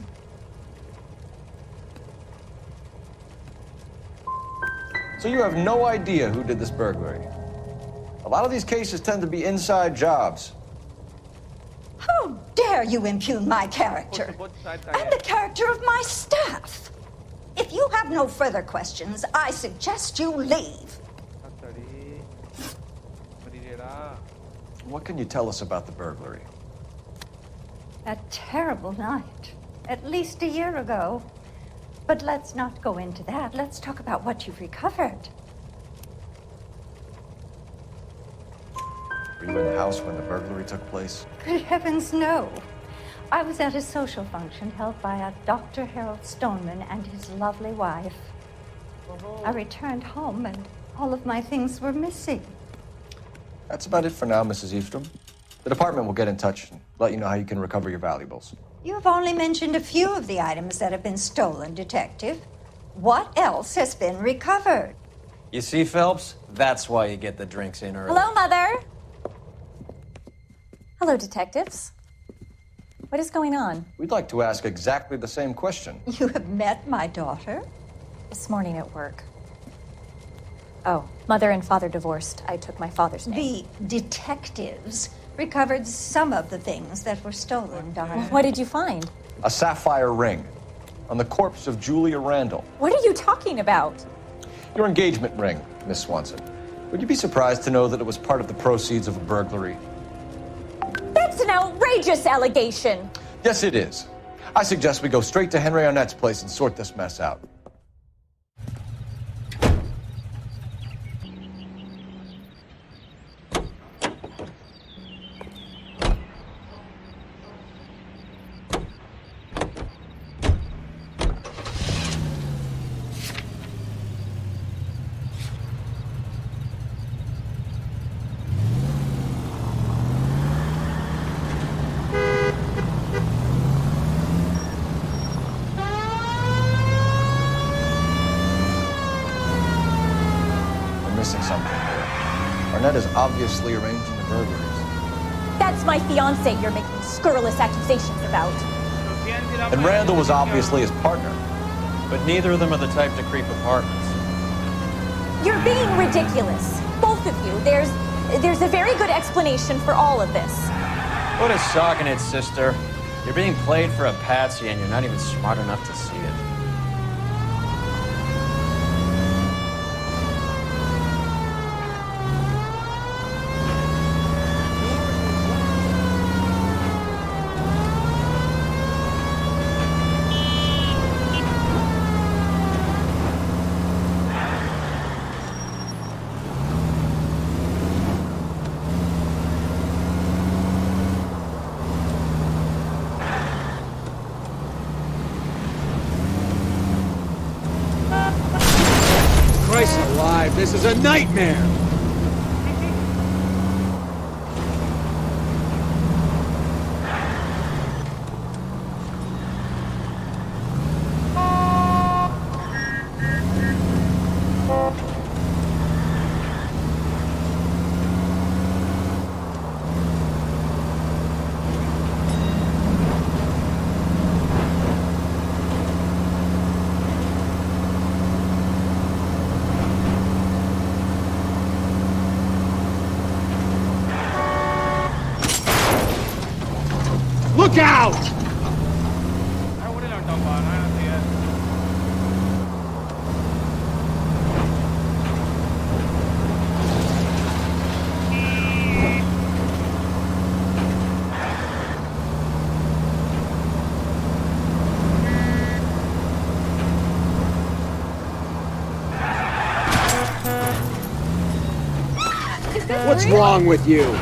So you have no idea who did this burglary? A lot of these cases tend to be inside jobs. How dare you impugn my character and the character of my staff? If you have no further questions, I suggest you leave. What can you tell us about the burglary? A terrible night, at least a year ago. But let's not go into that. Let's talk about what you've recovered. Were you in the house when the burglary took place? Good heavens, no. I was at a social function held by a Dr. Harold Stoneman and his lovely wife. I returned home and all of my things were missing. That's about it for now, Mrs. Eastrom. The department will get in touch and let you know how you can recover your valuables. You've only mentioned a few of the items that have been stolen, Detective. What else has been recovered? You see, Phelps? That's why you get the drinks in early. Hello, Mother. Hello, detectives. What is going on? We'd like to ask exactly the same question. You have met my daughter? This morning at work. Oh, Mother and Father divorced. I took my father's name. The detectives recovered some of the things that were stolen, darling. What did you find? A sapphire ring on the corpse of Julia Randall. What are you talking about? Your engagement ring, Miss Swanson. Would you be surprised to know that it was part of the proceeds of a burglary? That's an outrageous allegation. Yes, it is. I suggest we go straight to Henry Arnett's place and sort this mess out. Arnett is obviously arranging the burglaries. That's my fiancé you're making scurrilous accusations about. And Randall was obviously his partner. But neither of them are the type to creep apartments. You're being ridiculous. Both of you. There's a very good explanation for all of this. Put a sock in it, sister. You're being played for a patsy and you're not even smart enough to see it. Christ alive, this is a nightmare! Look out! What's wrong with you?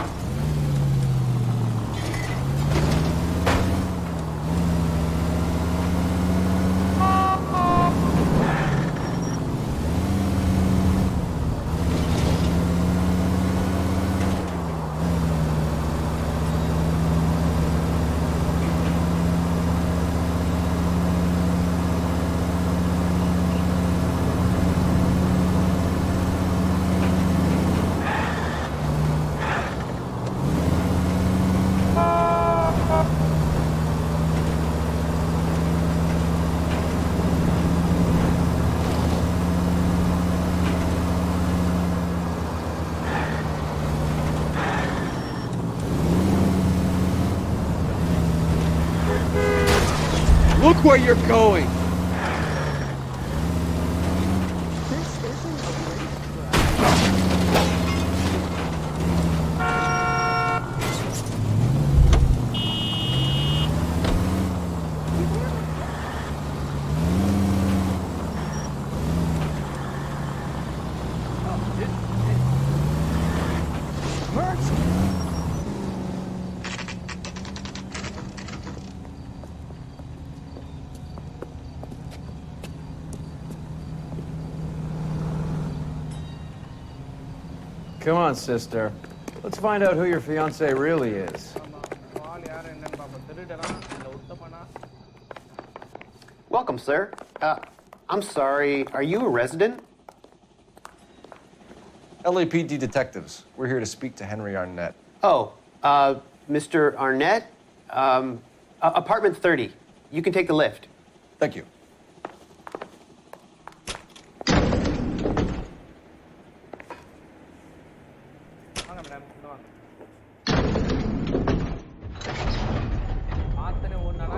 where you're going! Come on, sister. Let's find out who your fiancé really is. Welcome, sir. I'm sorry, are you a resident? LAPD detectives. We're here to speak to Henry Arnett. Oh, Mr. Arnett? Apartment 30. You can take the lift. Thank you.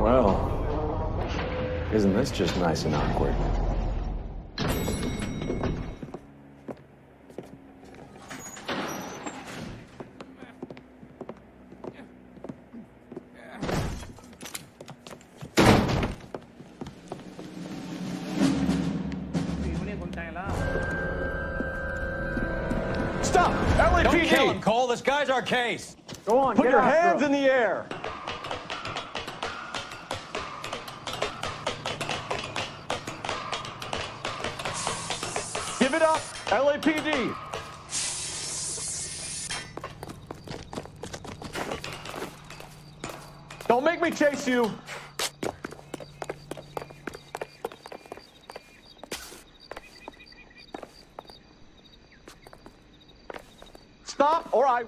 Well, isn't this just nice and awkward? Stop! LAPD! Don't kill him, Cole. This guy's our case. Go on, Put get your after hands him. in the air. Give it up, LAPD. Don't make me chase you. Stop, or I...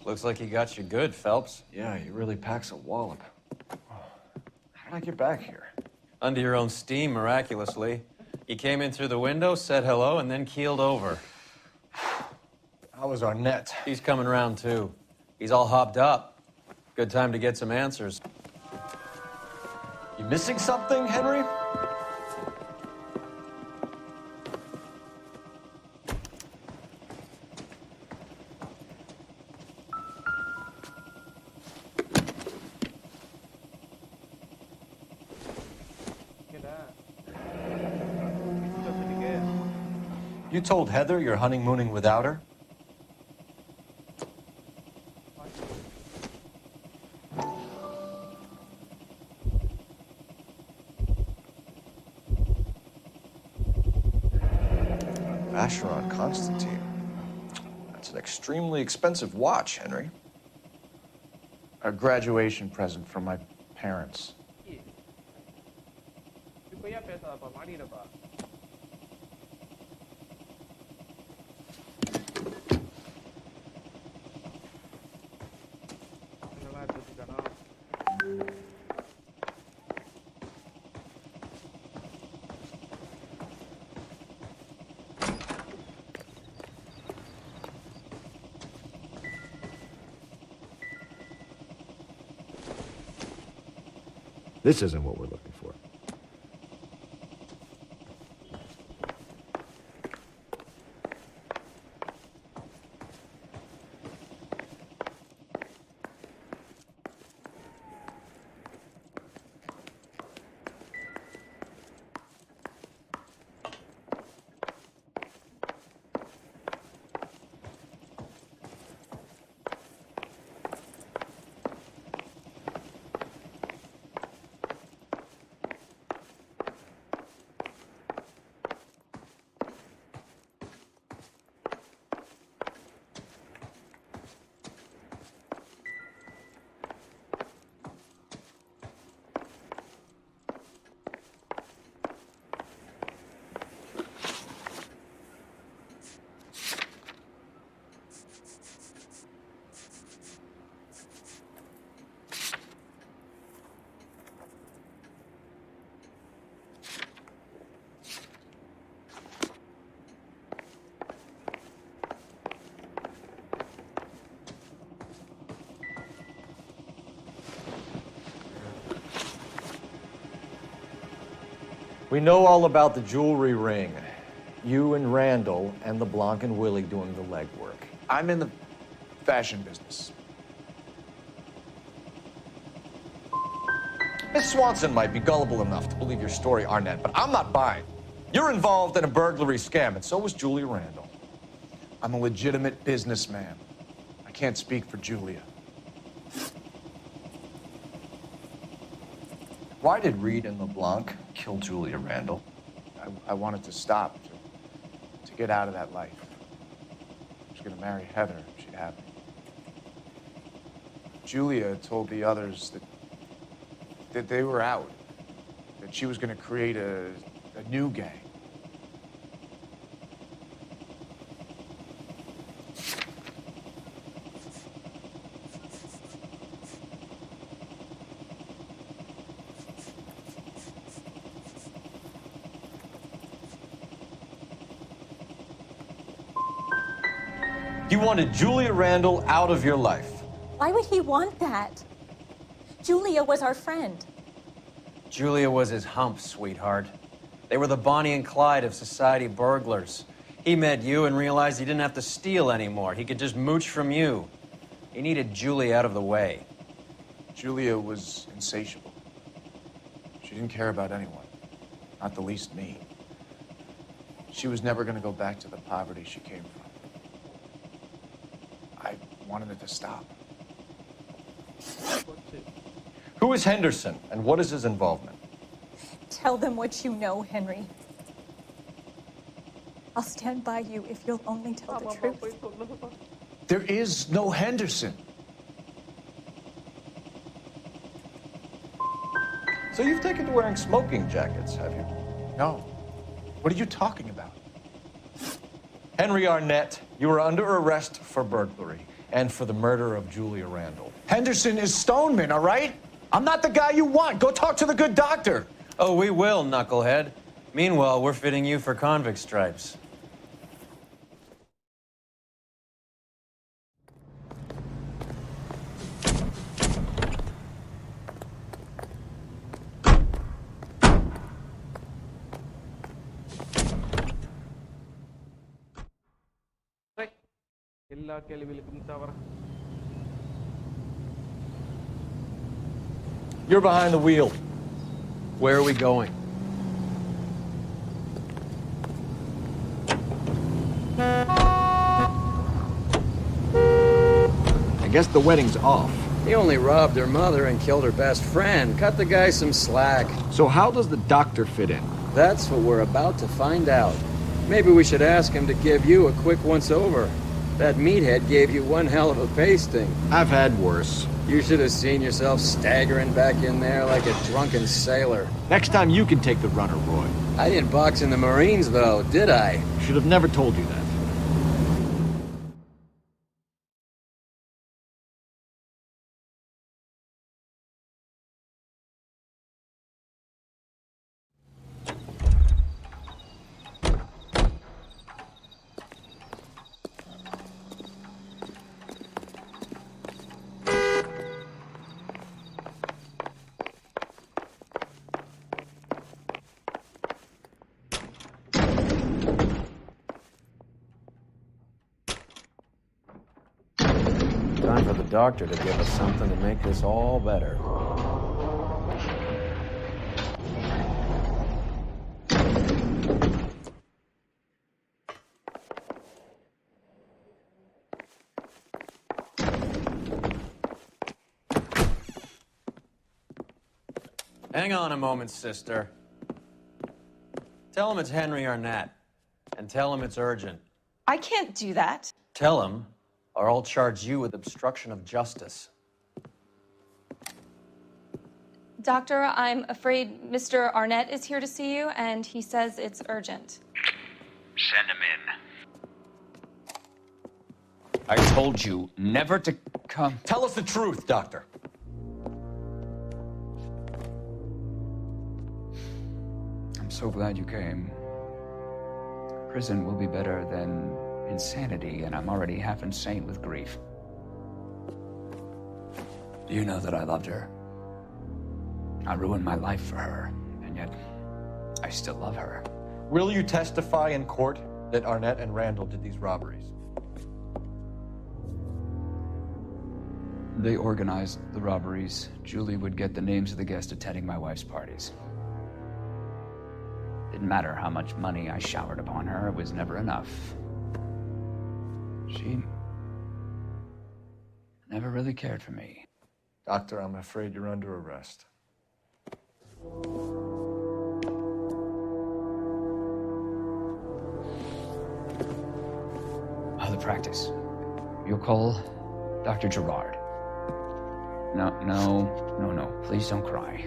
Looks like he got you good, Phelps. Yeah, he really packs a wallop. How did I get back here? Under your own steam, miraculously. You came in through the window, said hello, and then keeled over. How was Arnett? He's coming round, too. He's all hopped up. Good time to get some answers. You missing something, Henry? You told Heather you're honeymooning without her? Vacheron Constantine. That's an extremely expensive watch, Henry. A graduation present from my parents. This isn't what we're looking for. We know all about the jewelry ring. You and Randall and LeBlanc and Willie doing the legwork. I'm in the fashion business. Miss Swanson might be gullible enough to believe your story, Arnett, but I'm not buying. You're involved in a burglary scam, and so was Julia Randall. I'm a legitimate businessman. I can't speak for Julia. Why did Reed and LeBlanc kill Julia Randall? I wanted to stop, to get out of that life. I was gonna marry Heather if she'd have me. Julia told the others that they were out, that she was gonna create a new gang. You wanted Julia Randall out of your life. Why would he want that? Julia was our friend. Julia was his hump, sweetheart. They were the Bonnie and Clyde of society burglars. He met you and realized he didn't have to steal anymore. He could just mooch from you. He needed Julia out of the way. Julia was insatiable. She didn't care about anyone, not the least me. She was never going to go back to the poverty she came from. I wanted it to stop. Who is Henderson, and what is his involvement? Tell them what you know, Henry. I'll stand by you if you'll only tell the truth. There is no Henderson. So you've taken to wearing smoking jackets, have you? No. What are you talking about? Henry Arnett, you are under arrest for burglary and for the murder of Julia Randall. Henderson is Stoneman, all right? I'm not the guy you want. Go talk to the good doctor. Oh, we will, knucklehead. Meanwhile, we're fitting you for convict stripes. எல்லா கேள்விகளுக்கும் தவறு. You're behind the wheel. Where are we going? I guess the wedding's off. He only robbed her mother and killed her best friend. Cut the guy some slack. So how does the doctor fit in? That's what we're about to find out. Maybe we should ask him to give you a quick once-over. That meathead gave you one hell of a pasting. I've had worse. You should have seen yourself staggering back in there like a drunken sailor. Next time you can take the runner, Roy. I didn't box in the Marines, though, did I? Should have never told you that. Time for the doctor to give us something to make this all better. Hang on a moment, sister. Tell him it's Henry Arnett, and tell him it's urgent. I can't do that. Tell him, or I'll charge you with obstruction of justice. Doctor, I'm afraid Mr. Arnett is here to see you, and he says it's urgent. Send him in. I told you never to come. Tell us the truth, Doctor. I'm so glad you came. Prison will be better than insanity, and I'm already half insane with grief. Do you know that I loved her? I ruined my life for her, and yet I still love her. Will you testify in court that Arnett and Randall did these robberies? They organized the robberies. Julie would get the names of the guests attending my wife's parties. Didn't matter how much money I showered upon her, it was never enough. She never really cared for me. Doctor, I'm afraid you're under arrest. How the practice? You'll call Dr. Gerard. No. Please don't cry.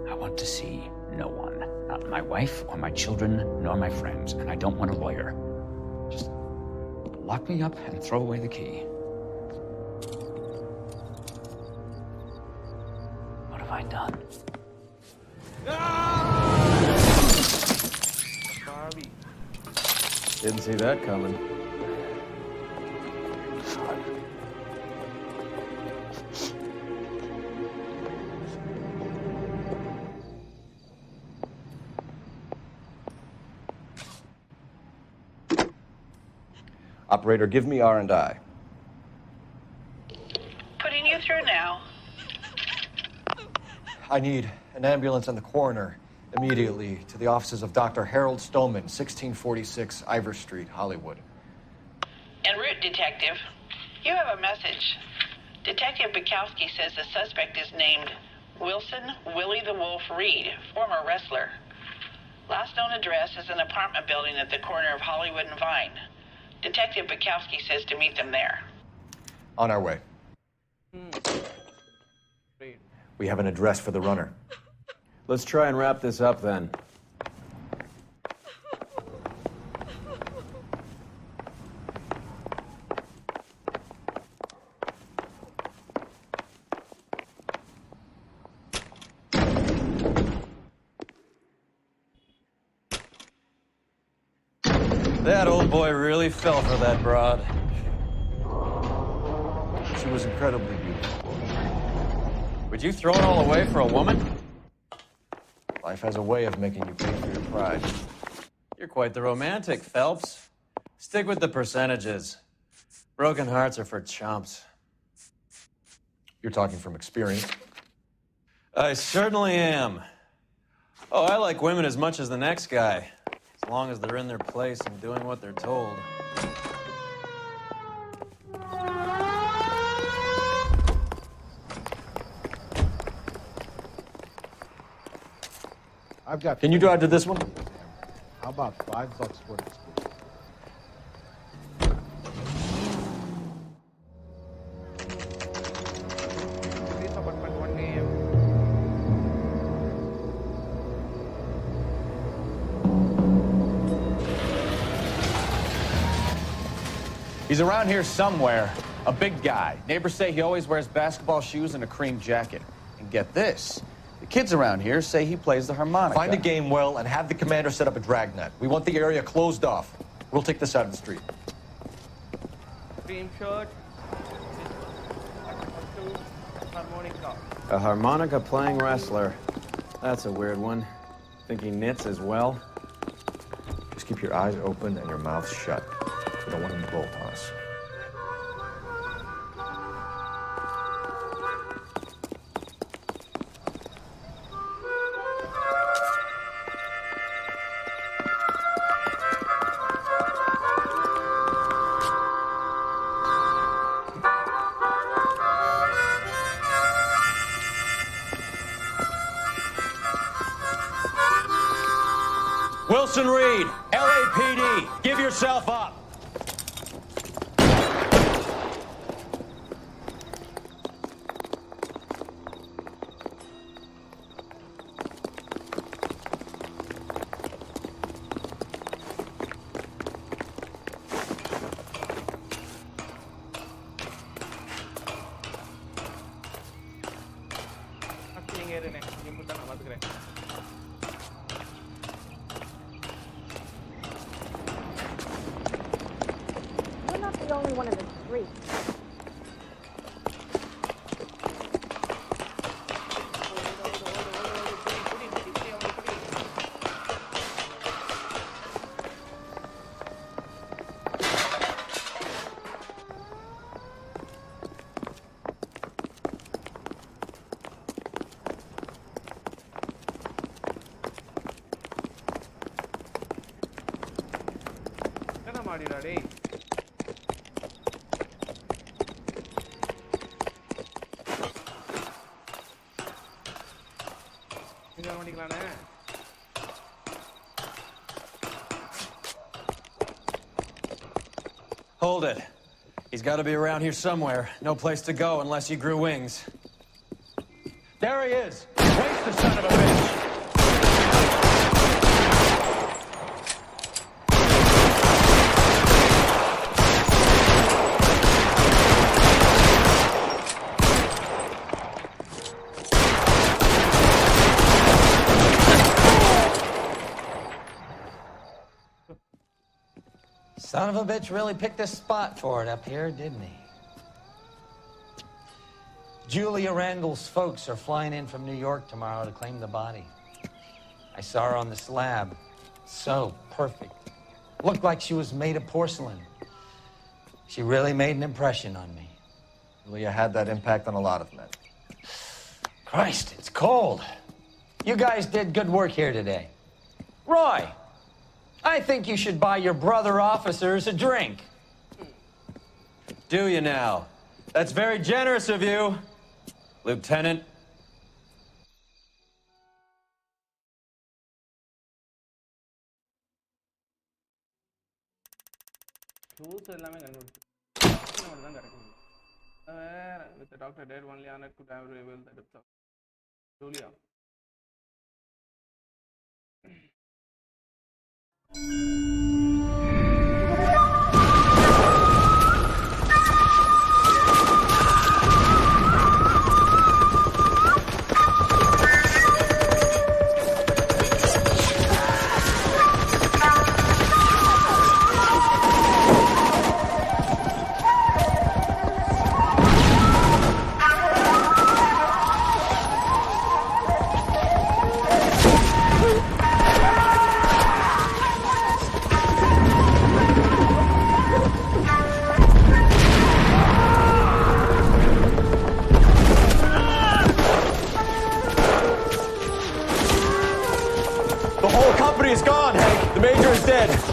I want to see no one. Not my wife or my children, nor my friends. And I don't want a lawyer. Just lock me up and throw away the key. What have I done? Didn't see that coming. Operator, give me R&I. Putting you through now. I need an ambulance and the coroner immediately to the offices of Dr. Harold Stoneman, 1646 Ivor Street, Hollywood. En route, Detective. You have a message. Detective Bukowski says the suspect is named Wilson Willie the Wolf Reed, former wrestler. Last known address is an apartment building at the corner of Hollywood and Vine. Detective Bukowski says to meet them there. On our way. We have an address for the runner. Let's try and wrap this up then. That old boy really fell for that broad. She was incredibly beautiful. Would you throw it all away for a woman? Life has a way of making you pay for your pride. You're quite the romantic, Phelps. Stick with the percentages. Broken hearts are for chumps. You're talking from experience. I certainly am. Oh, I like women as much as the next guy. As long as they're in their place and doing what they're told. I've got. Can you drive to this one? How about $5 for it? Police apartment 1 a.m. He's around here somewhere. A big guy. Neighbors say he always wears basketball shoes and a cream jacket. And get this. The kids around here say he plays the harmonica. Find a game well and have the commander set up a dragnet. We want the area closed off. We'll take this out of the street. Cream shirt. Harmonica. A harmonica playing wrestler. That's a weird one. Think he knits as well? Just keep your eyes open and your mouth shut. We don't want him to bolt on us. Wilson Reed, LAPD, give yourself up. You're not the only one in the street. மாடிடா டேய். இங்க மாட்டிக்கலானே. Hold it. He's got to be around here somewhere. No place to go unless he grew wings. There he is. Waste the son of a bitch. Son of a bitch really picked a spot for it up here, didn't he? Julia Randall's folks are flying in from New York tomorrow to claim the body. I saw her on the slab. So perfect. Looked like she was made of porcelain. She really made an impression on me. Julia had that impact on a lot of men. Christ, it's cold. You guys did good work here today. Roy, I think you should buy your brother officers a drink. Do you now? That's very generous of you, Lieutenant. Clues எல்லாமே கண்டுபிடிச்சு. தான் கிடைக்கும். With the doctor dead, only Arnett could have revealed the depth of Julia.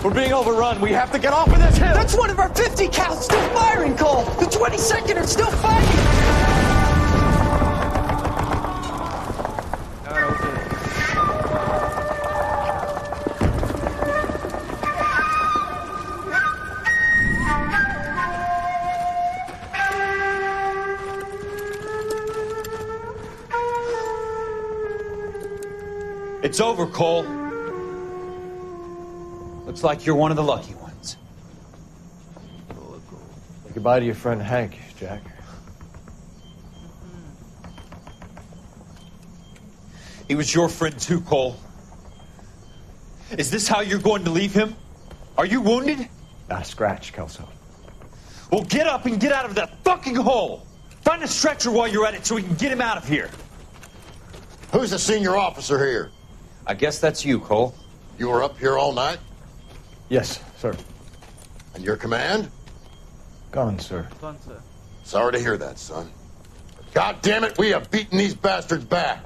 We're being overrun. We have to get off of this hill. That's one of our 50 cals still firing, Cole. The 22nd are still fighting. It's over, Cole. Looks like you're one of the lucky ones. Say goodbye to your friend Hank, Jack. He was your friend too, Cole. Is this how you're going to leave him? Are you wounded? Scratch, Kelso. Well, get up and get out of that fucking hole. Find a stretcher while you're at it so we can get him out of here. Who's the senior officer here? I guess that's you, Cole. You were up here all night? Yes, sir. And your command? Gone, sir. Gone, sir. Sorry to hear that, son. God damn it, we have beaten these bastards back.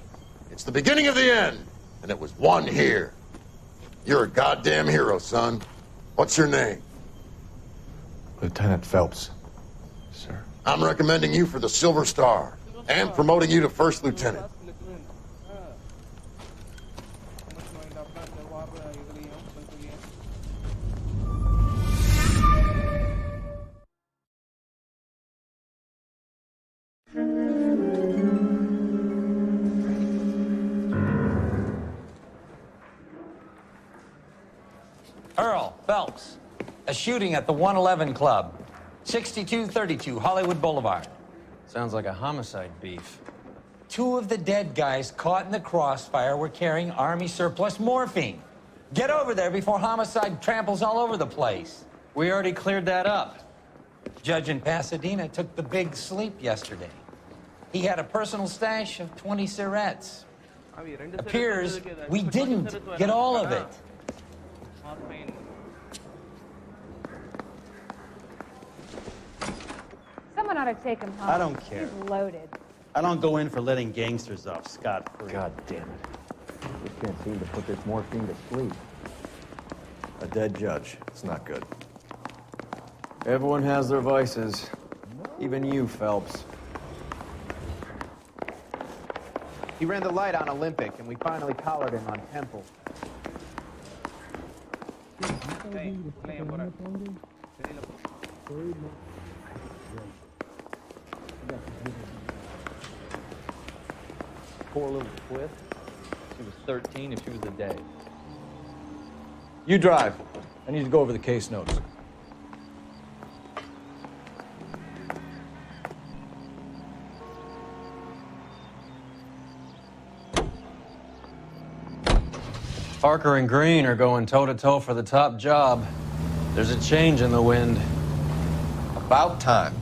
It's the beginning of the end, and it was one here. You're a goddamn hero, son. What's your name? Lieutenant Phelps, sir. I'm recommending you for the Silver Star and promoting you to First Lieutenant. Earl, Phelps. A shooting at the 111 Club. 6232 Hollywood Boulevard. Sounds like a homicide beef. 2 of the dead guys caught in the crossfire were carrying Army surplus morphine. Get over there before homicide tramples all over the place. We already cleared that up. Judge in Pasadena took the big sleep yesterday. He had a personal stash of 20 cigarettes. Appears we didn't get all of it. Someone ought to take him home. I don't care. He's loaded. I don't go in for letting gangsters off scot-free. God damn it. We can't seem to put this morphine to sleep. A dead judge. It's not good. Everyone has their vices. Even you, Phelps. He ran the light on Olympic, and we finally collared him on Temple. Poor little twist. She was 13 if she was a day. You drive. I need to go over the case notes. Parker and Green are going toe-to-toe for the top job. There's a change in the wind. About time.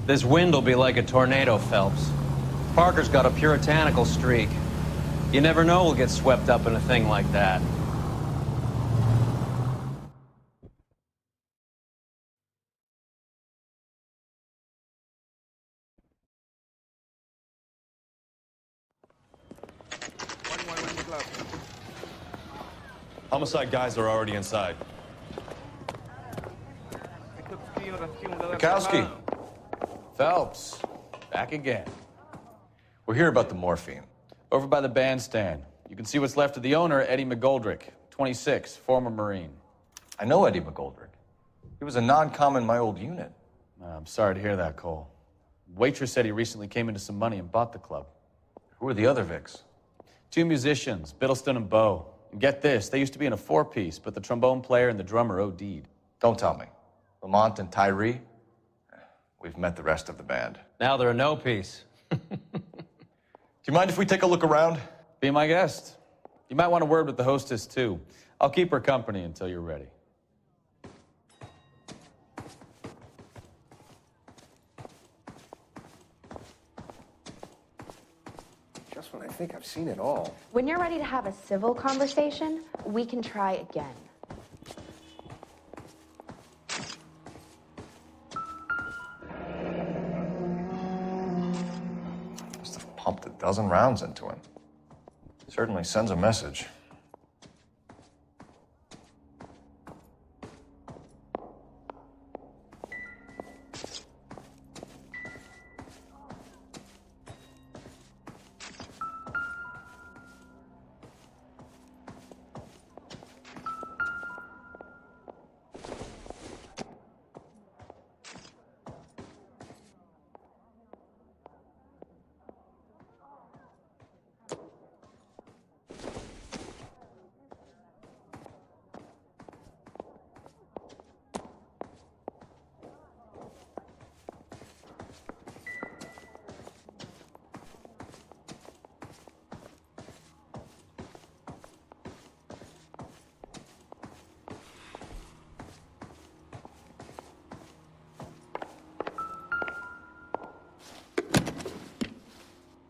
This wind will be like a tornado, Phelps. Parker's got a puritanical streak. You never know we'll get swept up in a thing like that. Homicide guys are already inside. Bukowski. Phelps, back again. We're here about the morphine. Over by the bandstand. You can see what's left of the owner, Eddie McGoldrick, 26, former Marine. I know Eddie McGoldrick. He was a non-com in my old unit. I'm sorry to hear that, Cole. Waitress said he recently came into some money and bought the club. Who are the other Vics? 2 musicians, Biddleston and Bowe. And get this, they used to be in a 4-piece, but the trombone player and the drummer OD'd. Don't tell me. Lamont and Tyree? We've met the rest of the band. Now they're a no-piece. Do you mind if we take a look around? Be my guest. You might want a word with the hostess, too. I'll keep her company until you're ready. Just when I think I've seen it all. When you're ready to have a civil conversation, we can try again. Must have pumped a dozen rounds into him. Certainly sends a message.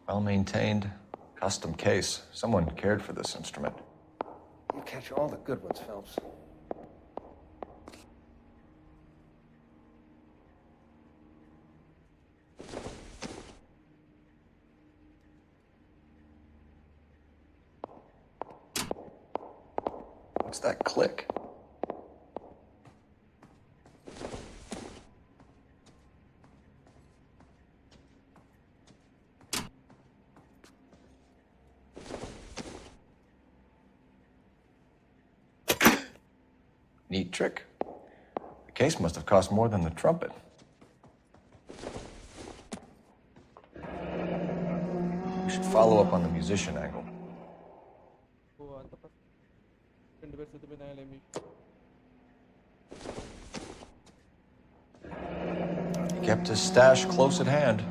Well-maintained, custom case. Someone cared for this instrument. You catch all the good ones, Phelps. What's that click? Neat trick. The case must have cost more than the trumpet. We should follow up on the musician angle. He kept his stash close at hand.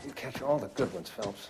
You catch all the good ones, Phelps.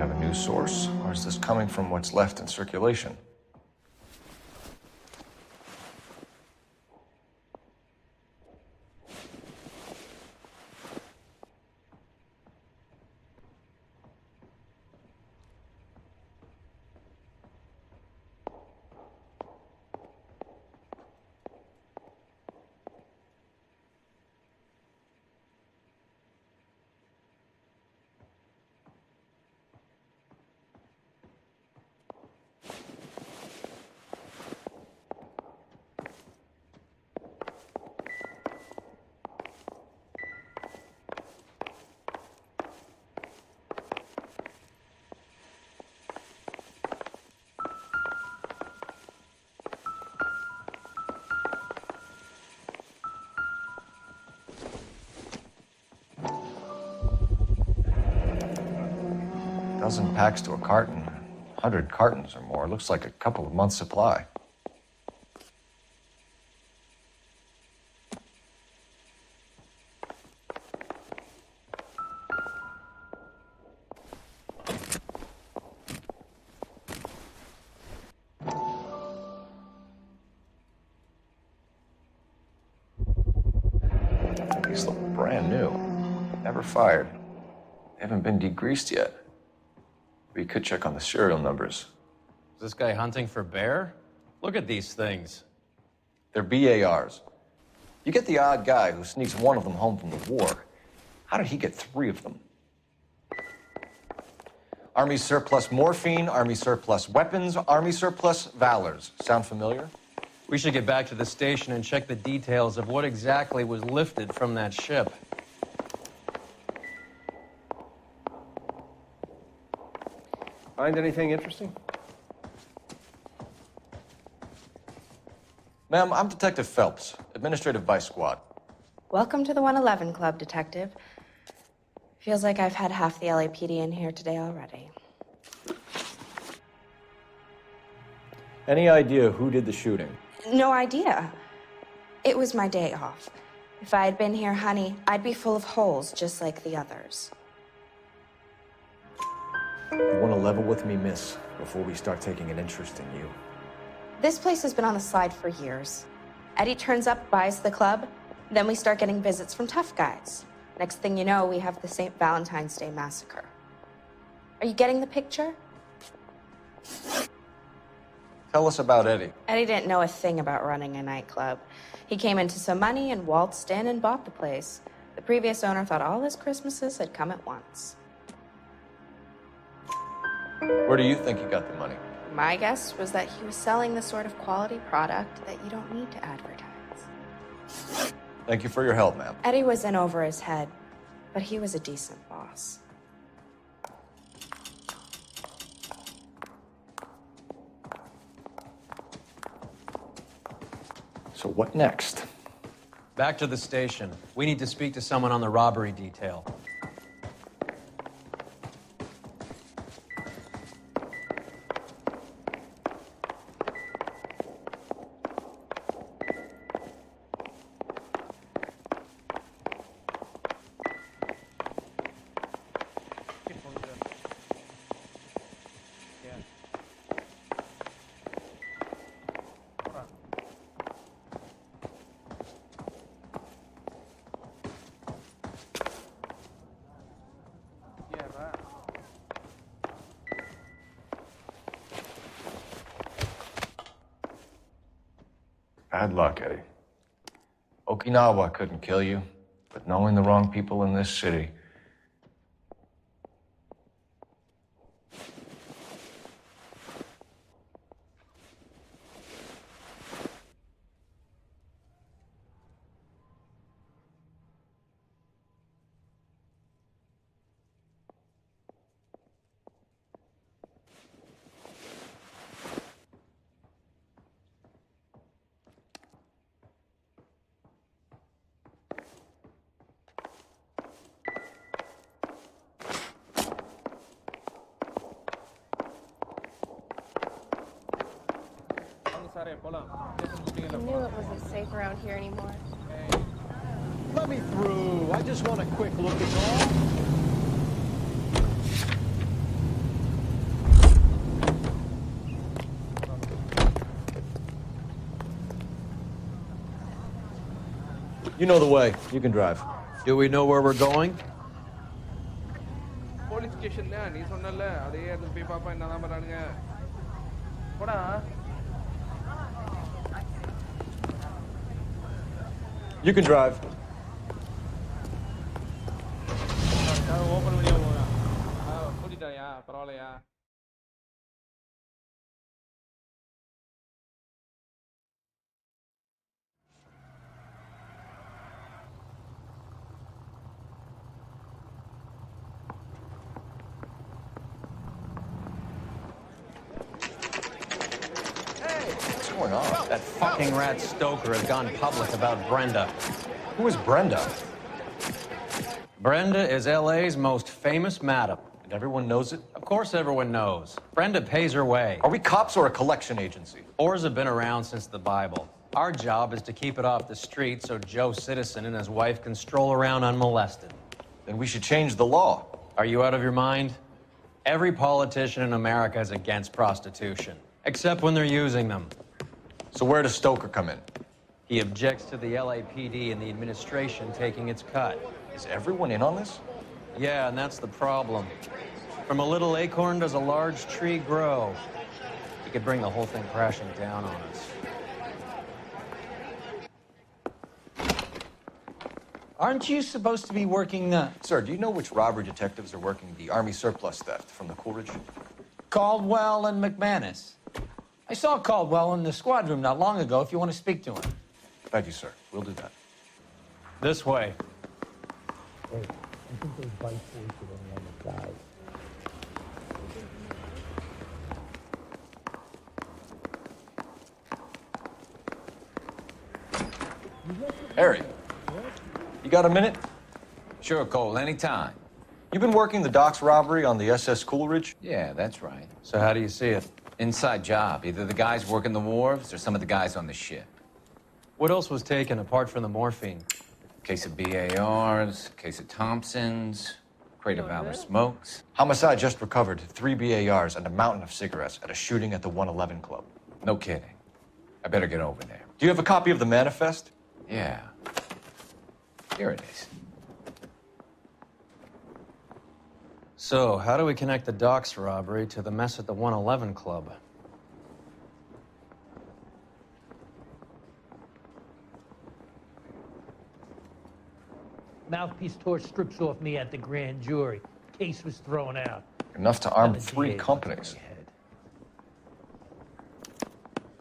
have a news source, or is this coming from what's left in circulation? Dozen packs to a carton, 100 cartons or more. Looks like a couple of months' supply. These look brand new. Never fired. They haven't been degreased yet. We could check on the serial numbers. Is this guy hunting for bear? Look at these things. They're BARs. You get the odd guy who sneaks one of them home from the war. How did he get 3 of them? Army surplus morphine, Army surplus weapons, Army surplus valors. Sound familiar? We should get back to the station and check the details of what exactly was lifted from that ship. Find anything interesting? Ma'am, I'm Detective Phelps, Administrative Vice Squad. Welcome to the 111 Club, Detective. Feels like I've had half the LAPD in here today already. Any idea who did the shooting? No idea. It was my day off. If I had been here, honey, I'd be full of holes just like the others. You want to level with me, miss, before we start taking an interest in you? This place has been on the slide for years. Eddie turns up, buys the club, then we start getting visits from tough guys. Next thing you know, we have the St. Valentine's Day massacre. Are you getting the picture? Tell us about Eddie. Eddie didn't know a thing about running a nightclub. He came into some money and waltzed in and bought the place. The previous owner thought all his Christmases had come at once. Where do you think he got the money? My guess was that he was selling the sort of quality product that you don't need to advertise. Thank you for your help, ma'am. Eddie was in over his head, but he was a decent boss. So what next? Back to the station. We need to speak to someone on the robbery detail. Bad luck, Eddie. Okinawa couldn't kill you, but knowing the wrong people in this city. I knew it wasn't safe around here anymore. Let me through. I just want a quick look at all. You know the way. You can drive. Do we know where we're going? Police station தான் நீ சொன்னல அதே இடத்துல போய் பாப்பா என்னதான் பண்றானுங்க போடா You can drive. ஓபன் பண்ணியா போறா கூட்டிட்டாயா பரவாயில்லையா What's going on? That fucking rat Stoker has gone public about Brenda. Who is Brenda? Brenda is L.A.'s most famous madam. And everyone knows it? Of course everyone knows. Brenda pays her way. Are we cops or a collection agency? Whores have been around since the Bible. Our job is to keep it off the street so Joe Citizen and his wife can stroll around unmolested. Then we should change the law. Are you out of your mind? Every politician in America is against prostitution, except when they're using them. So where does Stoker come in? He objects to the LAPD and the administration taking its cut. Is everyone in on this? Yeah, and that's the problem. From a little acorn does a large tree grow. He could bring the whole thing crashing down on us. Aren't you supposed to be working the... Sir, do you know which robbery detectives are working the Army surplus theft from the Coolidge? Caldwell and McManus? I saw Caldwell in the squad room not long ago if you want to speak to him. Thank you, sir. We'll do that. This way. Hey, I think there's bike station on the other side. Harry, you got a minute? Sure, Cole, anytime. You've been working the docks robbery on the SS Coolidge? Yeah, that's right. So how do you see it? Inside job. Either the guys working the wharves or some of the guys on the ship. What else was taken apart from the morphine? Case of BARs, case of Thompsons, crate of Valor smokes. Homicide just recovered 3 BARs and a mountain of cigarettes at a shooting at the 111 Club. No kidding. I better get over there. Do you have a copy of the manifest? Yeah. Here it is. So, how do we connect the docks robbery to the mess at the 111 Club? Mouthpiece tore strips off me at the grand jury. Case was thrown out. Enough to arm 3 companies.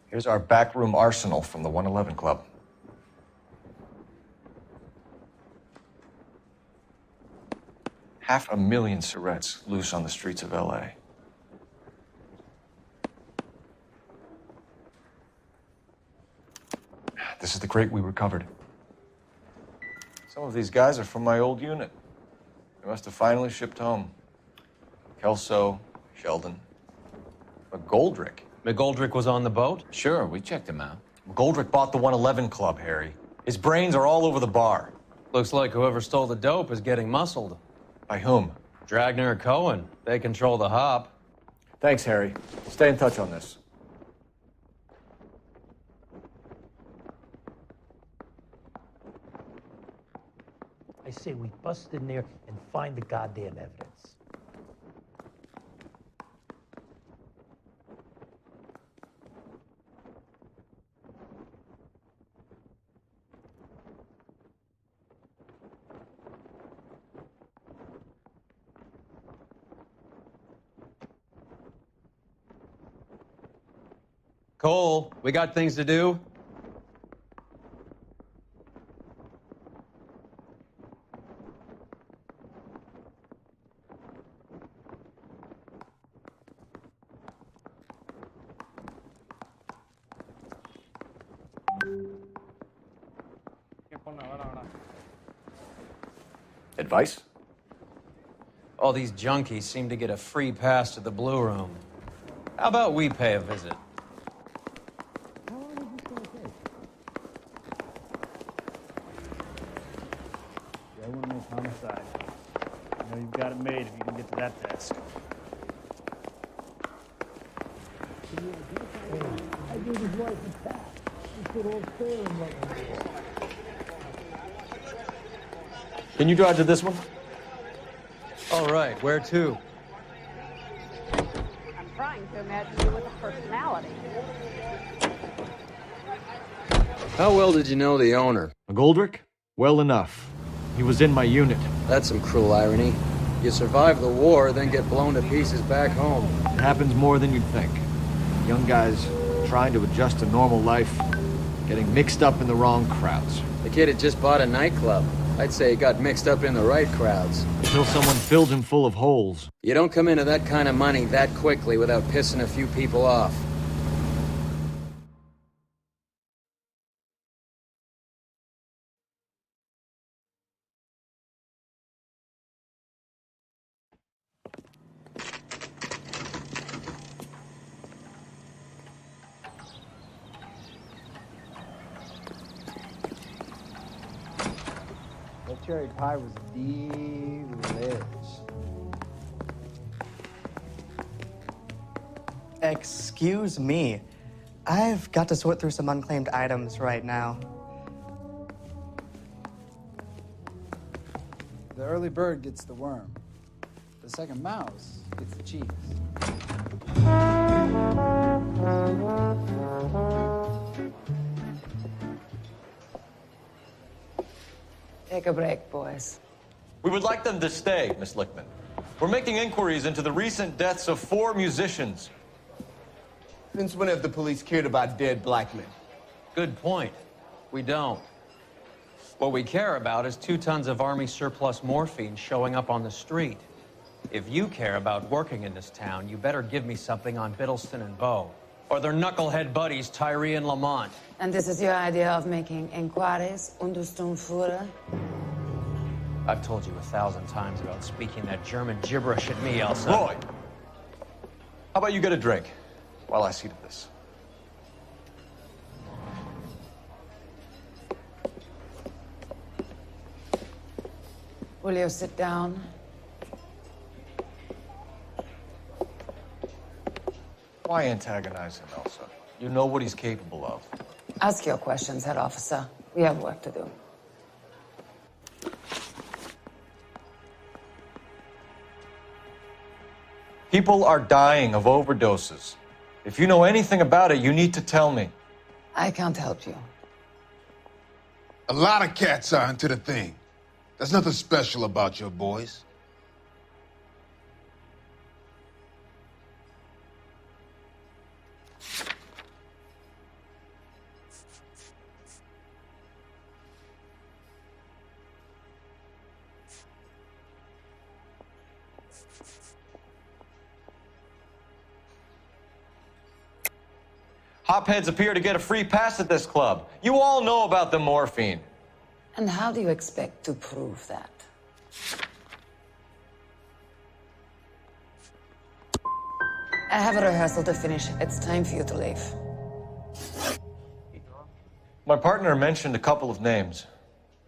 Here's our backroom arsenal from the 111 Club. $500,000 cigarettes loose on the streets of L.A. This is the crate we recovered. Some of these guys are from my old unit. They must have finally shipped home. Kelso, Sheldon, McGoldrick. McGoldrick was on the boat? Sure, we checked him out. McGoldrick bought the 111 Club, Harry. His brains are all over the bar. Looks like whoever stole the dope is getting muscled. By whom? Dragner or Cohen. They control the hop. Thanks, Harry. Stay in touch on this. I say we bust in there and find the goddamn evidence. Cole, we got things to do. Advice? All these junkies seem to get a free pass to the Blue Room. How about we pay a visit? How long is this going to take? Yeah, I want to make homicide. You know you've got it made if you can get to that desk. I gave his wife a tap. He said all fair and what. Can you drive to this one? All right, where to? I'm trying to imagine you with a personality. How well did you know the owner? McGoldrick? Well enough. He was in my unit. That's some cruel irony. You survive the war, then get blown to pieces back home. It happens more than you'd think. Young guys trying to adjust to normal life, getting mixed up in the wrong crowds. The kid had just bought a nightclub. I'd say he got mixed up in the right crowds. Until someone filled him full of holes. You don't come into that kind of money that quickly without pissing a few people off. That cherry pie was delicious. Excuse me. I've got to sort through some unclaimed items right now. The early bird gets the worm. The second mouse gets the cheese. Take a break, boys. We would like them to stay, Miss Lichtman. We're making inquiries into the recent deaths of 4 musicians. Since when have the police cared about dead black men? Good point. We don't. What we care about is 2 tons of Army surplus morphine showing up on the street. If you care about working in this town, you better give me something on Biddleston and Bow, or their knucklehead buddies, Tyree and Lamont. And this is your idea of making inquiries, Untersturmführer? I've told you 1,000 times about speaking that German gibberish at me, Elsa. Roy! How about you get a drink while I see to this? Will you sit down? Why antagonize him, Elsa? You know what he's capable of. Ask your questions, head officer. We have work to do. People are dying of overdoses. If you know anything about it, you need to tell me. I can't help you. A lot of cats are into the thing. There's nothing special about your boys. Hopheads appear to get a free pass at this club. You all know about the morphine. And how do you expect to prove that? I have a rehearsal to finish. It's time for you to leave. My partner mentioned a couple of names.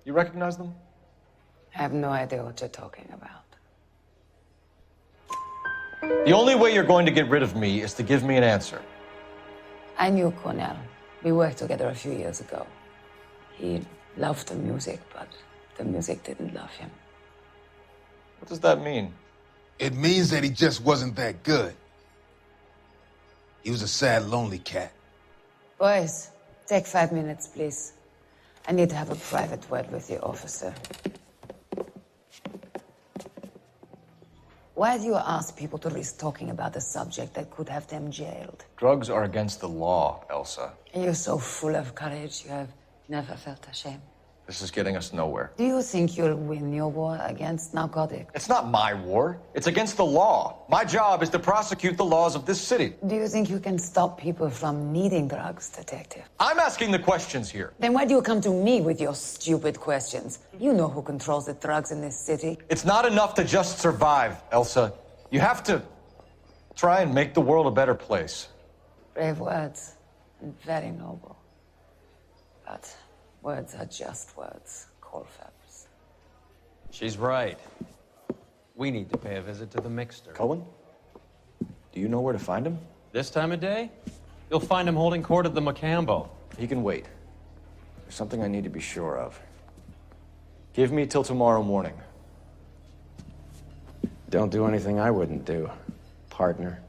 You recognize them? I have no idea what you're talking about. The only way you're going to get rid of me is to give me an answer. I knew Cornell. We worked together a few years ago. He loved the music, but the music didn't love him. What does that mean? It means that he just wasn't that good. He was a sad, lonely cat. Boys, take 5 minutes, please. I need to have a private word with the officer. Why do you ask people to risk talking about a subject that could have them jailed? Drugs are against the law, Elsa. And you're so full of courage, you have never felt ashamed. This is getting us nowhere. Do you think you'll win your war against narcotics? It's not my war. It's against the law. My job is to prosecute the laws of this city. Do you think you can stop people from needing drugs, detective? I'm asking the questions here. Then why do you come to me with your stupid questions? You know who controls the drugs in this city. It's not enough to just survive, Elsa. You have to try and make the world a better place. Brave words, and very noble. But words are just words, Cole Phelps. She's right. We need to pay a visit to the mixer. Cohen? Do you know where to find him? This time of day? You'll find him holding court at the Macambo. He can wait. There's something I need to be sure of. Give me till tomorrow morning. Don't do anything I wouldn't do, partner.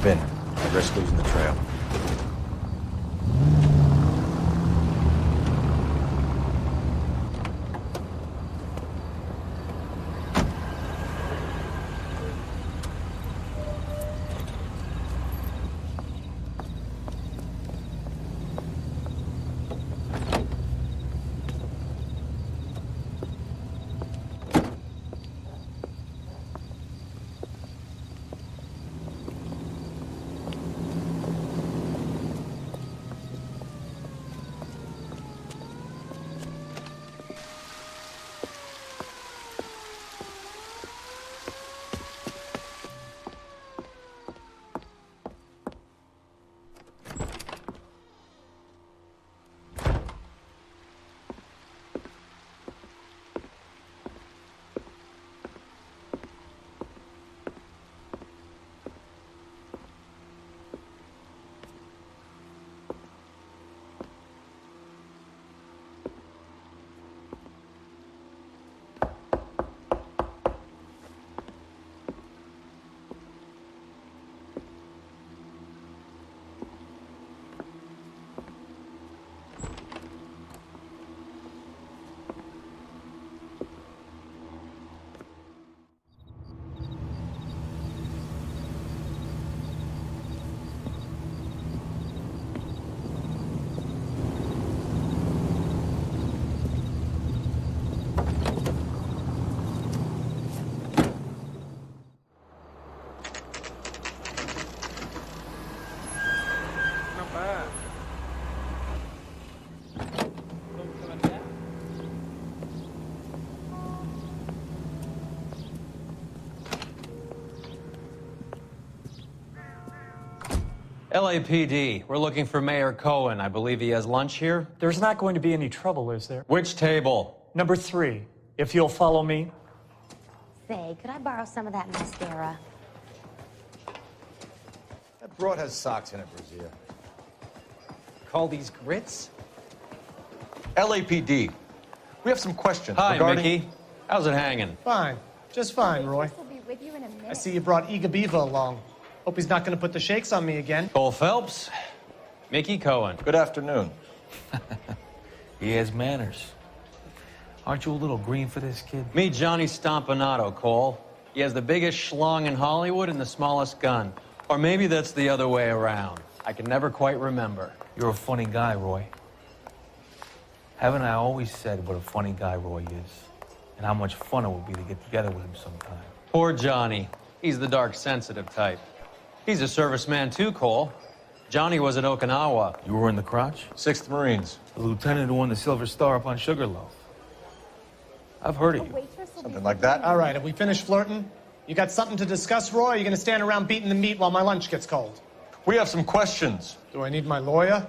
Move in. I risk losing the trail. LAPD, we're looking for Mayor Cohen. I believe he has lunch here. There's not going to be any trouble, is there? Which table? Number 3, if you'll follow me. Say, could I borrow some of that mascara? That broad has socks in it, Brazier. Call these grits? LAPD. We have some questions Hi, regarding... Mickey. How's it hanging? Fine. Just fine, Roy. We'll be with you in a minute. I see you brought Igabiva along. Hope he's not going to put the shakes on me again. Cole Phelps, Mickey Cohen. Good afternoon. He has manners. Aren't you a little green for this kid? Meet Johnny Stompanato, Cole. He has the biggest schlong in Hollywood and the smallest gun. Or maybe that's the other way around. I can never quite remember. You're a funny guy, Roy. Haven't I always said what a funny guy Roy is? And how much fun it would be to get together with him sometime. Poor Johnny. He's the dark, sensitive type. He's a serviceman too, Cole. Johnny was at Okinawa. You were in the crotch? 6th Marines. The lieutenant who won the Silver Star up on Sugarloaf. I've heard of you. Something like that. All right, have we finished flirting? You got something to discuss, Roy, or are you gonna stand around beating the meat while my lunch gets cold? We have some questions. Do I need my lawyer?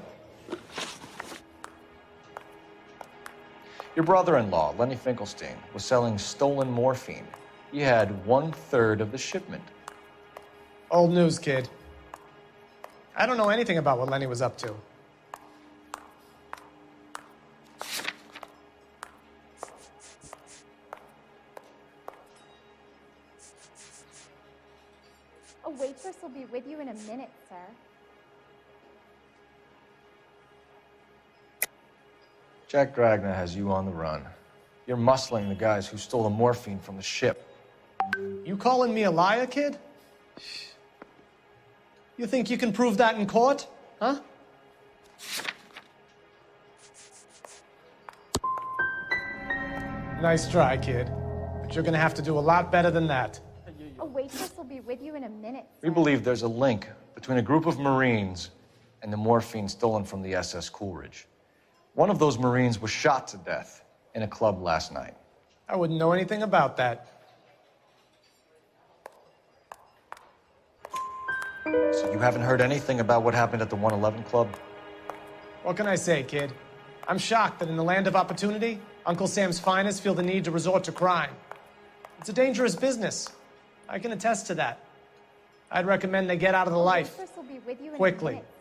Your brother-in-law, Lenny Finkelstein, was selling stolen morphine. He had 1/3 of the shipment. Old news, kid. I don't know anything about what Lenny was up to. A waitress will be with you in a minute, sir. Jack Dragna has you on the run. You're muscling the guys who stole the morphine from the ship. You calling me a liar, kid? You think you can prove that in court? Huh? Nice try, kid. But you're gonna have to do a lot better than that. A waitress will be with you in a minute. We believe there's a link between a group of Marines and the morphine stolen from the SS Coolidge. One of those Marines was shot to death in a club last night. I wouldn't know anything about that. So you haven't heard anything about what happened at the 111 Club? What can I say, kid? I'm shocked that in the land of opportunity, Uncle Sam's finest feel the need to resort to crime. It's a dangerous business. I can attest to that. I'd recommend they get out of the life Waitress will be with you in quickly. a minute,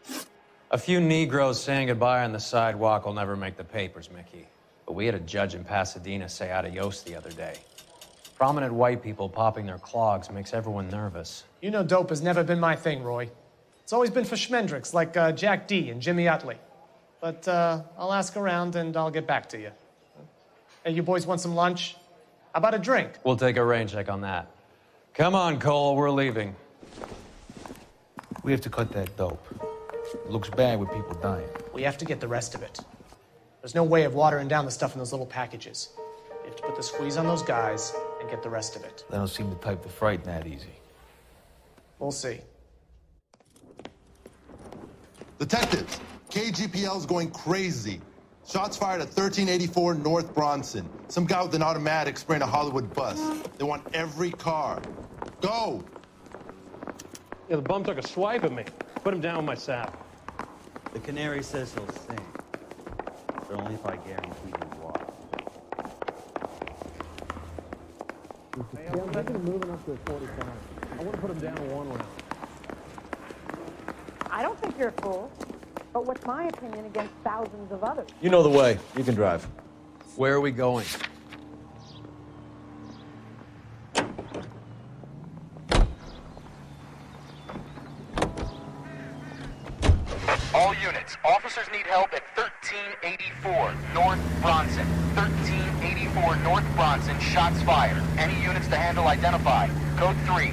sir. A few Negroes saying goodbye on the sidewalk will never make the papers, Mickey. But we had a judge in Pasadena say adios the other day. Prominent white people popping their clogs makes everyone nervous. You know dope has never been my thing, Roy. It's always been for schmendricks like Jack D. and Jimmy Utley. But I'll ask around and I'll get back to you. Hey, you boys want some lunch? How about a drink? We'll take a rain check on that. Come on, Cole, we're leaving. We have to cut that dope. It looks bad with people dying. We have to get the rest of it. There's no way of watering down the stuff in those little packages. You have to put the squeeze on those guys and get the rest of it. They don't seem the type to frighten that easy. We'll see. Detectives, KGPL's going crazy. Shots fired at 1384 North Bronson. Some guy with an automatic spraying a Hollywood bus. They want every car. Go! Yeah, the bum took a swipe at me. Put him down with my sap. The canary says he'll sing, but only if I guarantee you water. I'm not moving up to a 45. I want to put him down one round. I don't think you're a fool. But what's my opinion against thousands of others? You know the way. You can drive. Where are we going? All units, officers need help at 1384 North Bronson. 1384 North Bronson, shots fired. Any units to handle identify. Code 3.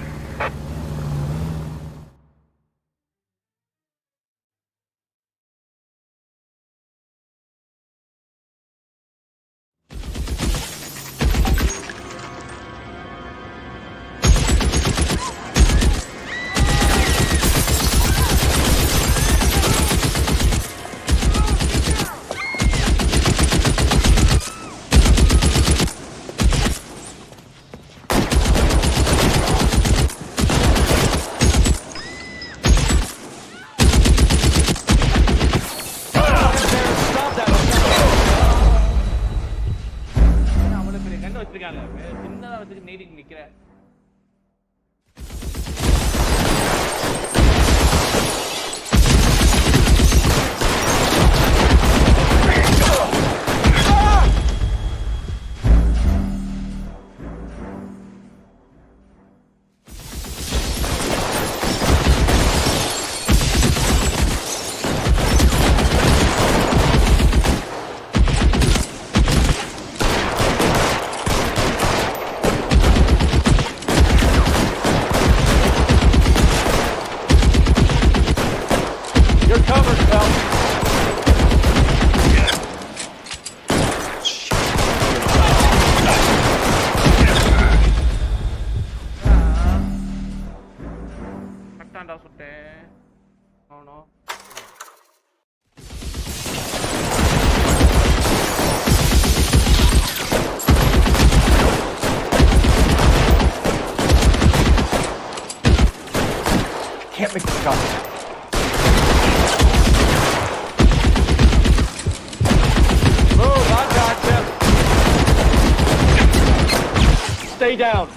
Stay down.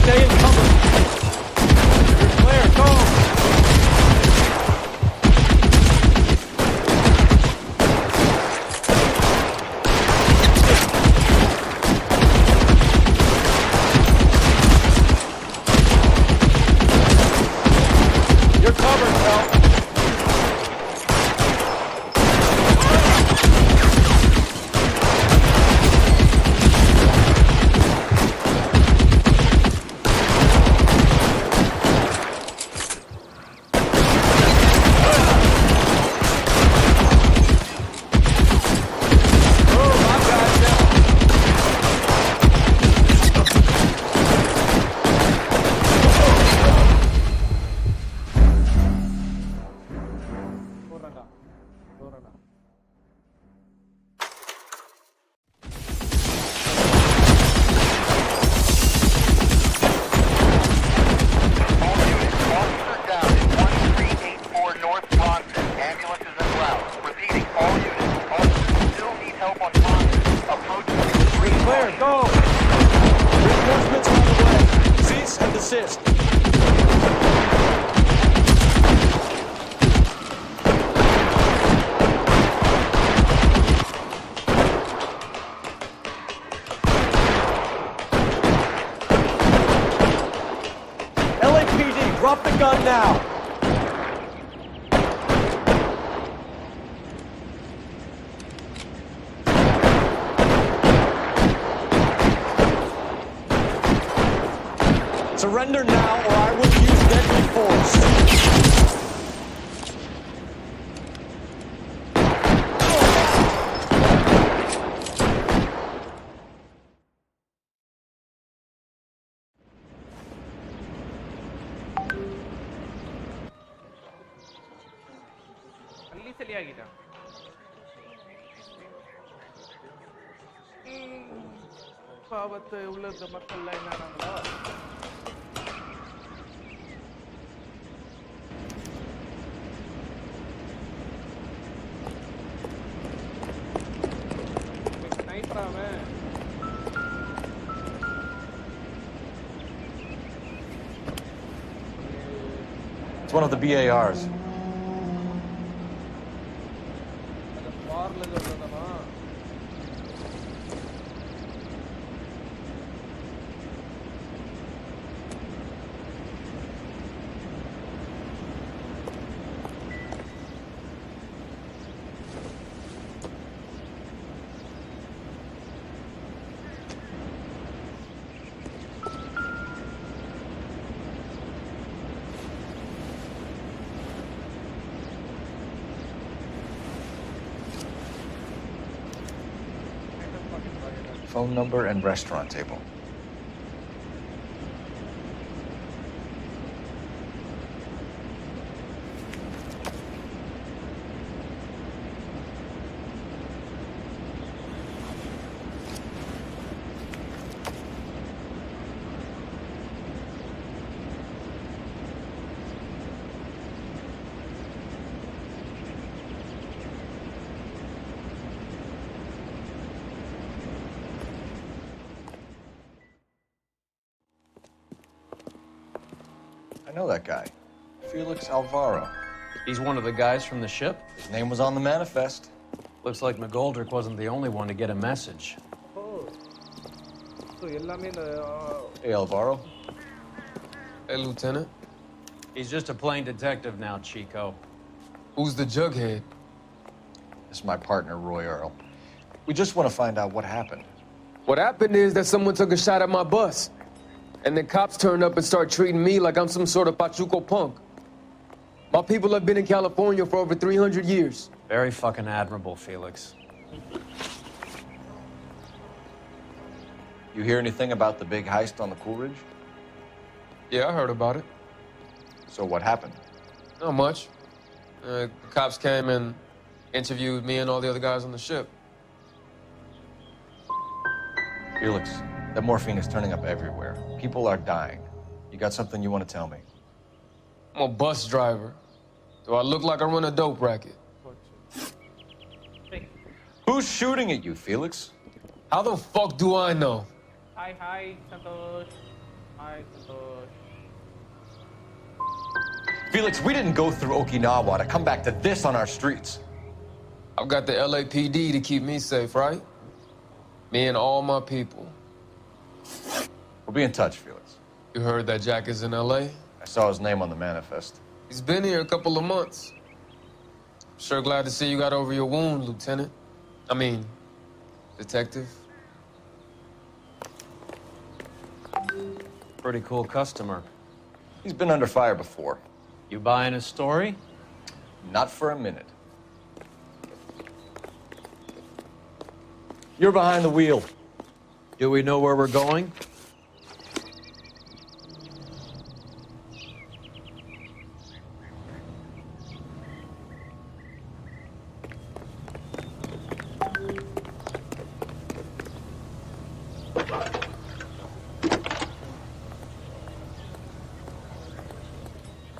Stay in cover. You're clear. Go. You're covered, Phelps. Clear, go! Reinforcements on the way. Cease and desist. LAPD, drop the gun now! Surrender now, or I will use deadly force. பாவத்தை உள்ள இருக்க மக்கள் என்னானாங்களோ It's one of the BARs. Phone number and restaurant table. I know that guy. Felix Alvaro. He's one of the guys from the ship? His name was on the manifest. Looks like McGoldrick wasn't the only one to get a message. Hey, Alvaro. Hey, Lieutenant. He's just a plain detective now, Chico. Who's the jughead? This is my partner, Roy Earl. We just want to find out what happened. What happened is that someone took a shot at my bus. And then cops turned up and started treating me like I'm some sort of Pachuco punk. My people have been in California for over 300 years. Very fucking admirable, Felix. You hear anything about the big heist on the Coolidge? Yeah, I heard about it. So what happened? Not much. The cops came and interviewed me and all the other guys on the ship. Felix, that morphine is turning up everywhere. People are dying. You got something you want to tell me? I'm a bus driver. Do I look like I run a dope racket? Who's shooting at you, Felix? How the fuck do I know? Hi, Santosh. Hi, Santosh. Felix, we didn't go through Okinawa to come back to this on our streets. I've got the LAPD to keep me safe, right? Me and all my people. We'll be in touch, Felix. You heard that Jack is in L.A.? I saw his name on the manifest. He's been here a couple of months. Sure glad to see you got over your wound, Lieutenant. I mean, Detective. Pretty cool customer. He's been under fire before. You buying his story? Not for a minute. You're behind the wheel. Do we know where we're going?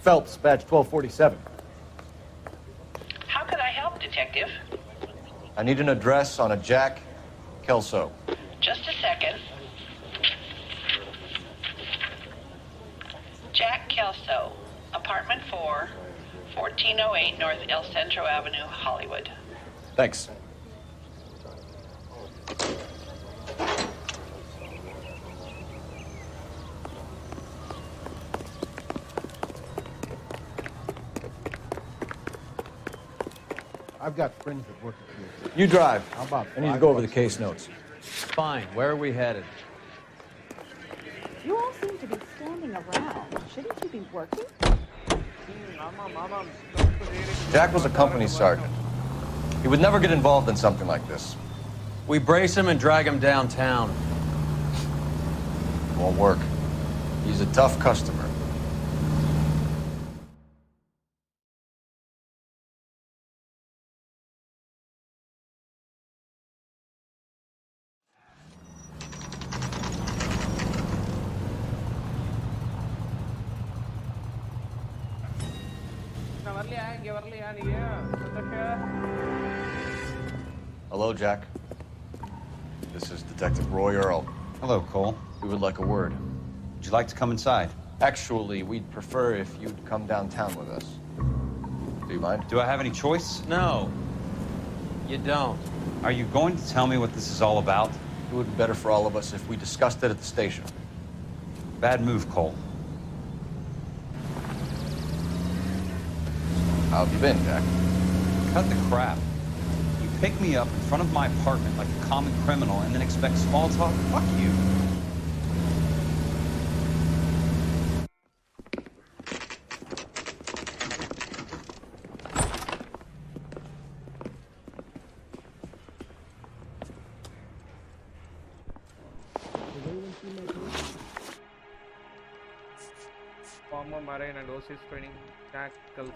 Phelps, badge 1247. How can I help, Detective? I need an address on a Jack Kelso. Just a second. Jack Kelso, apartment 4, 1408 North El Centro Avenue, Hollywood. Thanks. I've got friends that work at here. You drive. How about I need to go over the case notes. Fine. Where are we headed? You all seem to be standing around. Shouldn't you be working? Jack was a company sergeant. He would never get involved in something like this. We brace him and drag him downtown. Won't work. He's a tough customer. Hello, Jack. This is Detective Roy Earl. Hello, Cole. We would like a word. Would you like to come inside? Actually, we'd prefer if you'd come downtown with us. Do you mind? Do I have any choice? No. You don't. Are you going to tell me what this is all about? It would be better for all of us if we discussed it at the station. Bad move, Cole. How have you been, Jack? Cut the crap. You pick me up in front of my apartment like a common criminal and then expect small talk? Fuck you. Former Marine and OCS training Jack Kelso.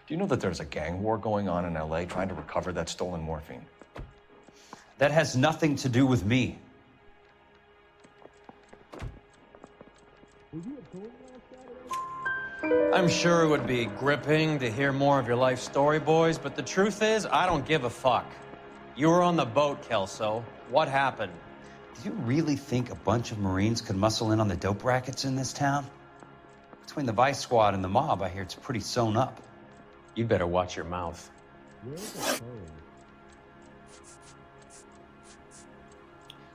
Do you know that there's a gang war going on in L.A. trying to recover that stolen morphine? That has nothing to do with me. I'm sure it would be gripping to hear more of your life story, boys, but the truth is, I don't give a fuck. You were on the boat, Kelso. What happened? Do you really think a bunch of Marines could muscle in on the dope rackets in this town? Between the Vice Squad and the mob, I hear it's pretty sewn up. You'd better watch your mouth.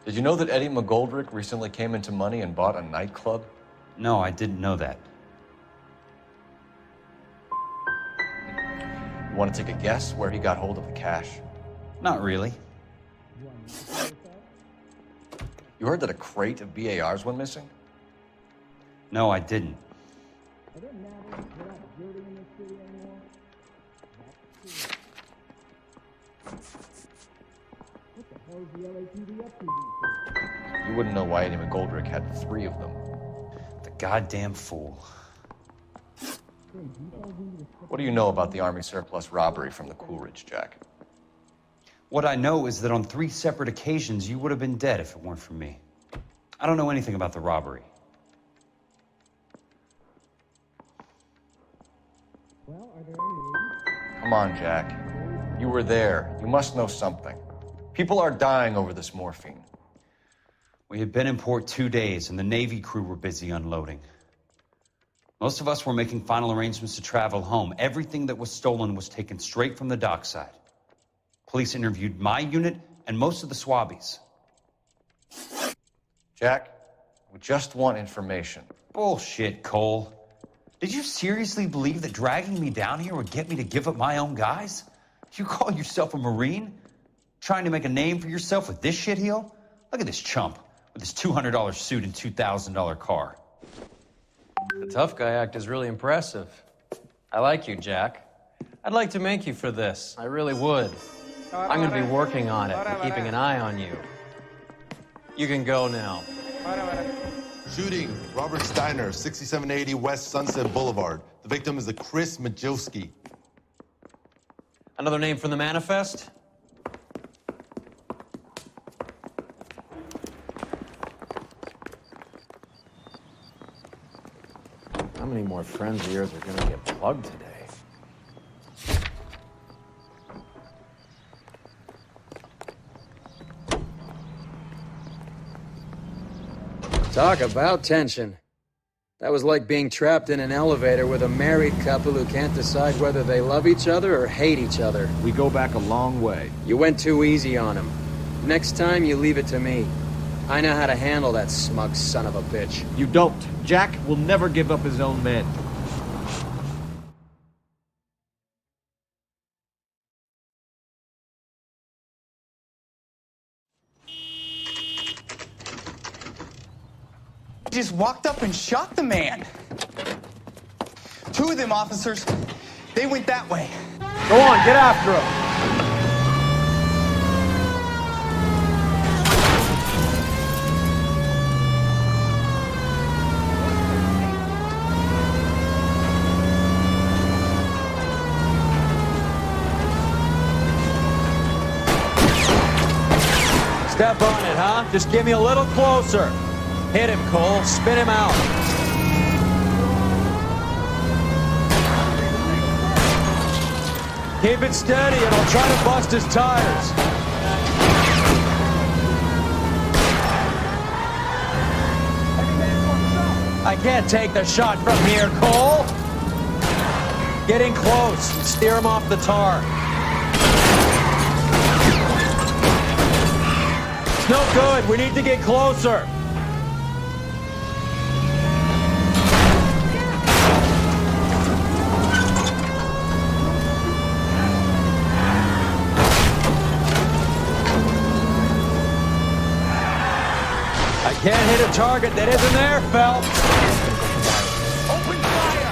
Did you know that Eddie McGoldrick recently came into money and bought a nightclub? No, I didn't know that. You want to take a guess where he got hold of the cash? Not really. You heard that a crate of BARs went missing? No, I didn't. You wouldn't know why Eddie McGoldrick had 3 of them. The goddamn fool. What do you know about the Army surplus robbery from the Coolidge, Jack? What I know is that on 3 separate occasions, you would have been dead if it weren't for me. I don't know anything about the robbery. Come on, Jack. You were there. You must know something. People are dying over this morphine. We had been in port 2 days, and the Navy crew were busy unloading. Most of us were making final arrangements to travel home. Everything that was stolen was taken straight from the dockside. Police interviewed my unit and most of the swabbies. Jack, we just want information. Bullshit, Cole. Did you seriously believe that dragging me down here would get me to give up my own guys? You call yourself a Marine? Trying to make a name for yourself with this shitheel? Look at this chump with his $200 suit and $2,000 car. The tough guy act is really impressive. I like you, Jack. I'd like to make you for this. I really would. I'm going to be working on it and keeping an eye on you. You can go now. Shooting, Robert Steiner, 6780 West Sunset Boulevard. The victim is a Chris Majowski. Another name from the manifest? How many more friends of yours are going to get plugged today? Talk about tension. That was like being trapped in an elevator with a married couple who can't decide whether they love each other or hate each other. We go back a long way. You went too easy on him. Next time, you leave it to me. I know how to handle that smug son of a bitch. You don't. Jack will never give up his own men. Just walked up and shot the man. 2 of them officers, they went that way. Go on, get after him. Step on it, huh? Just get me a little closer. Hit him, Cole. Spin him out. Keep it steady and I'll try to bust his tires. I can't take the shot from here, Cole. Get in close. Steer him off the tar. It's no good. We need to get closer. Can't hit a target that isn't there, Phelps. Open fire!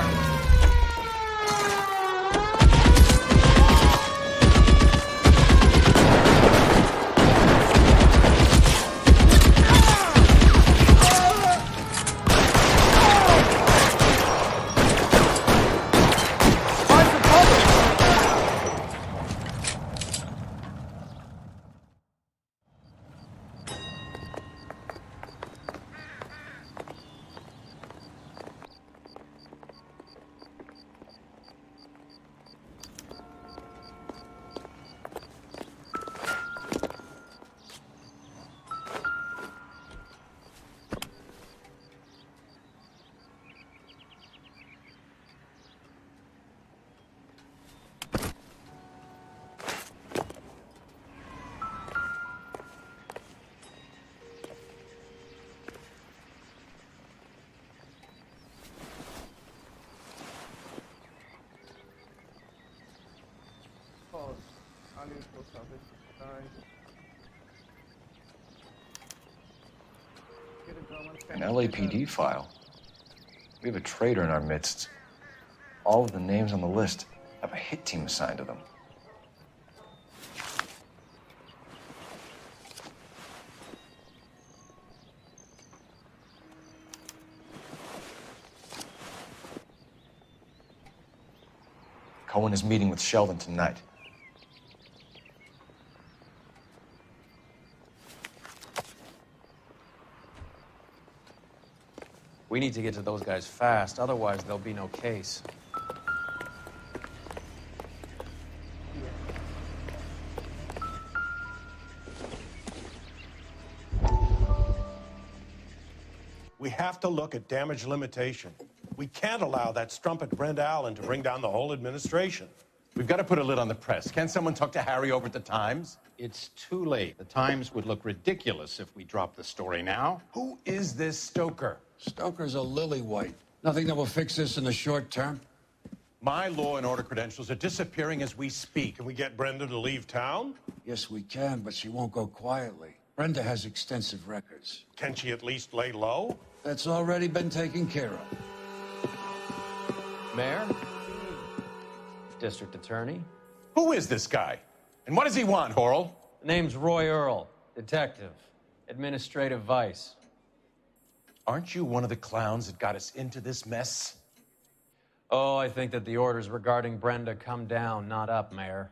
Find some cover! An LAPD file. We have a traitor in our midst. All of the names on the list have a hit team assigned to them. Owen is meeting with Sheldon tonight. We need to get to those guys fast, otherwise there'll be no case. We have to look at damage limitation. We can't allow that strumpet Brent Allen to bring down the whole administration. We've got to put a lid on the press. Can someone talk to Harry over at the Times? It's too late. The Times would look ridiculous if we dropped the story now. Who is this Stoker? Stoker's a lily-white. Nothing that will fix this in the short term. My law and order credentials are disappearing as we speak. Can we get Brenda to leave town? Yes, we can, but she won't go quietly. Brenda has extensive records. Can she at least lay low? That's already been taken care of. Mayor? District Attorney? Who is this guy? And what does he want, Horrell? The name's Roy Earl, detective, administrative vice. Aren't you one of the clowns that got us into this mess? Oh, I think that the orders regarding Brenda come down, not up, Mayor.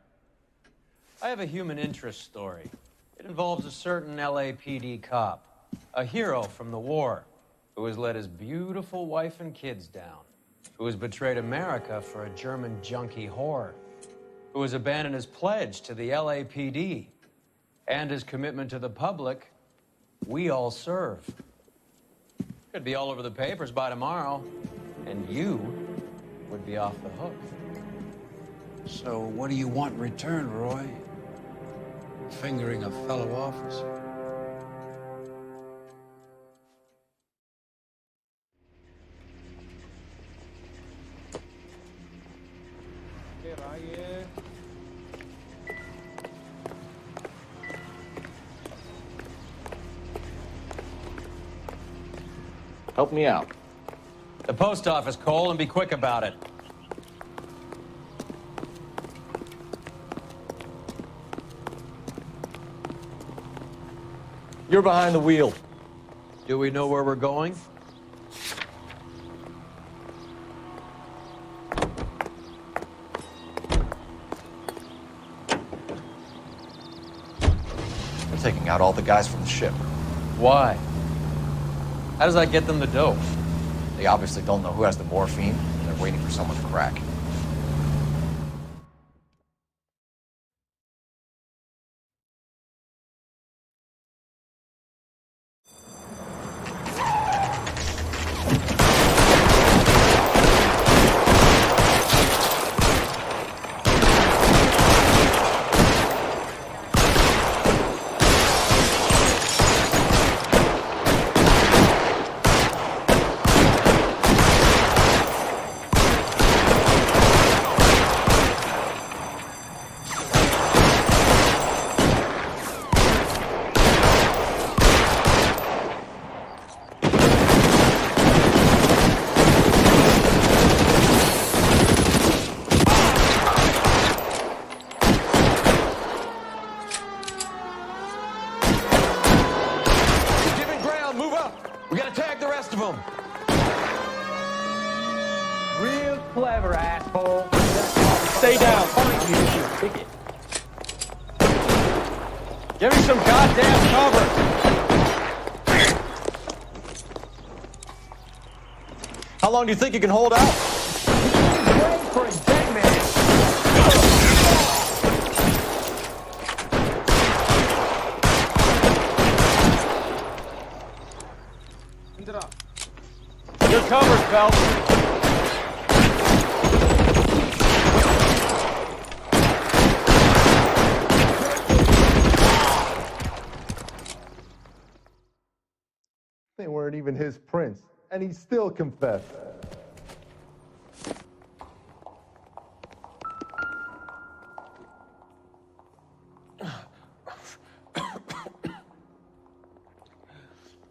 I have a human interest story. It involves a certain LAPD cop, a hero from the war, who has let his beautiful wife and kids down, who has betrayed America for a German junkie whore, who has abandoned his pledge to the LAPD and his commitment to the public. We all serve. Could be all over the papers by tomorrow, and you would be off the hook. So what do you want in return, Roy? Fingering a fellow officer? Help me out. The post office, Cole, and be quick about it. You're behind the wheel. Do we know where we're going? They're taking out all the guys from the ship. Why? How does that get them the dope? They obviously don't know who has the morphine, and they're waiting for someone to crack. Clever, asshole. Stay down. Give me some goddamn cover. How long do you think you can hold out? Wait for a dead man. You're covered, Phelps. They weren't even his prints, and he still confessed.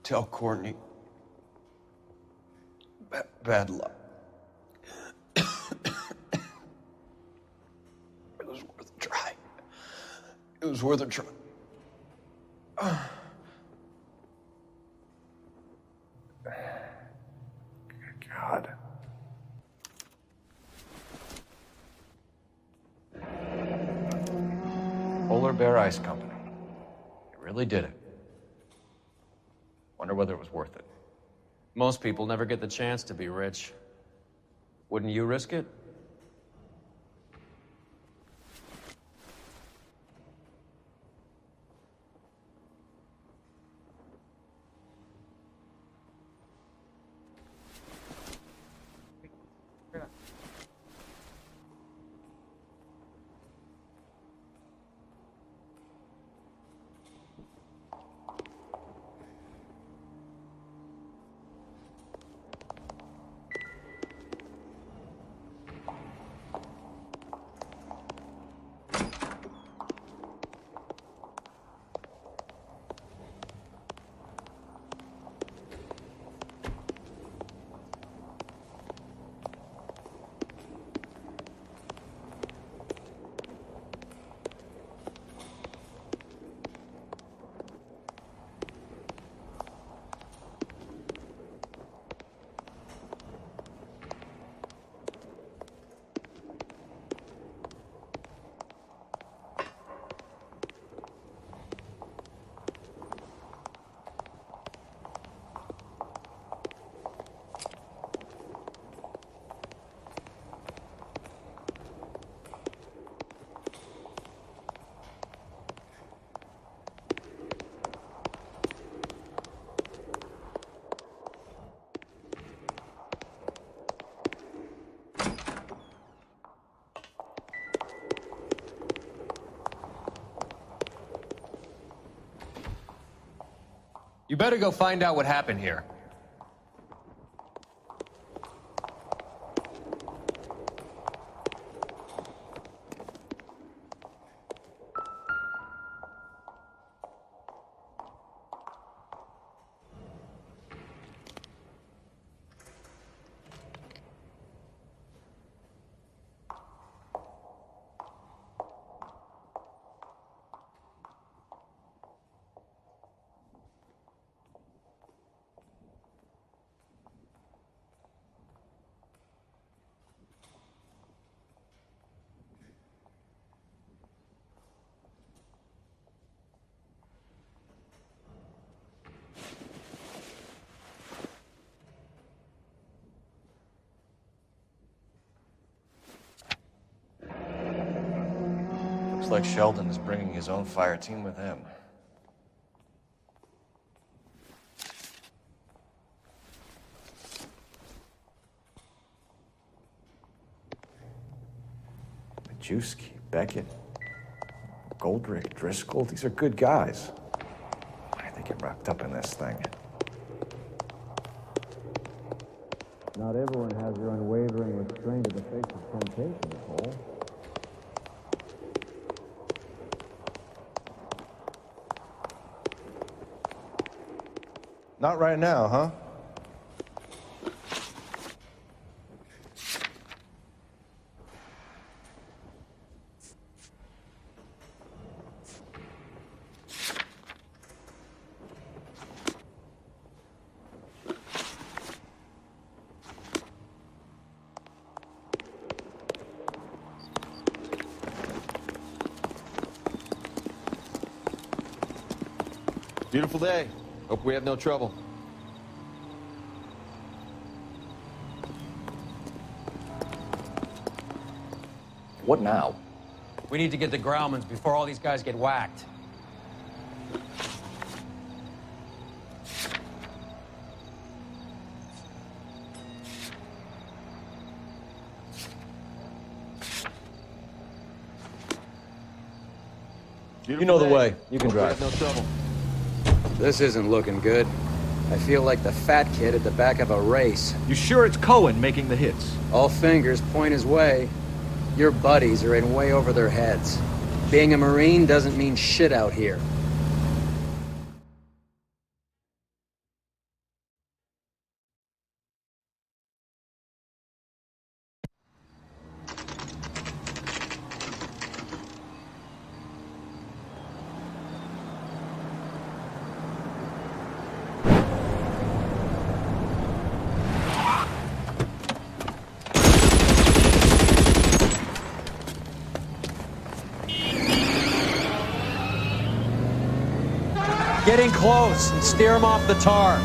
Tell Courtney. Bad luck. It was worth a try. It was worth a try. God. Bear Ice Company. You really did it. Wonder whether it was worth it. Most people never get the chance to be rich. Wouldn't you risk it? You better go find out what happened here. Looks like Sheldon is bringing his own fire team with him. Majewski, Beckett, Goldrick, Driscoll, these are good guys. Why did they get wrapped up in this thing? Not everyone has your unwavering restraint in the face of temptation, Nicole. Not right now, huh? Beautiful day. Hope we have no trouble. What now? We need to get the Grauman's before all these guys get whacked. You know the way. You can drive. No trouble. This isn't looking good. I feel like the fat kid at the back of a race. You sure it's Cohen making the hits? All fingers point his way. Your buddies are in way over their heads. Being a Marine doesn't mean shit out here. Get in close and steer him off the tar.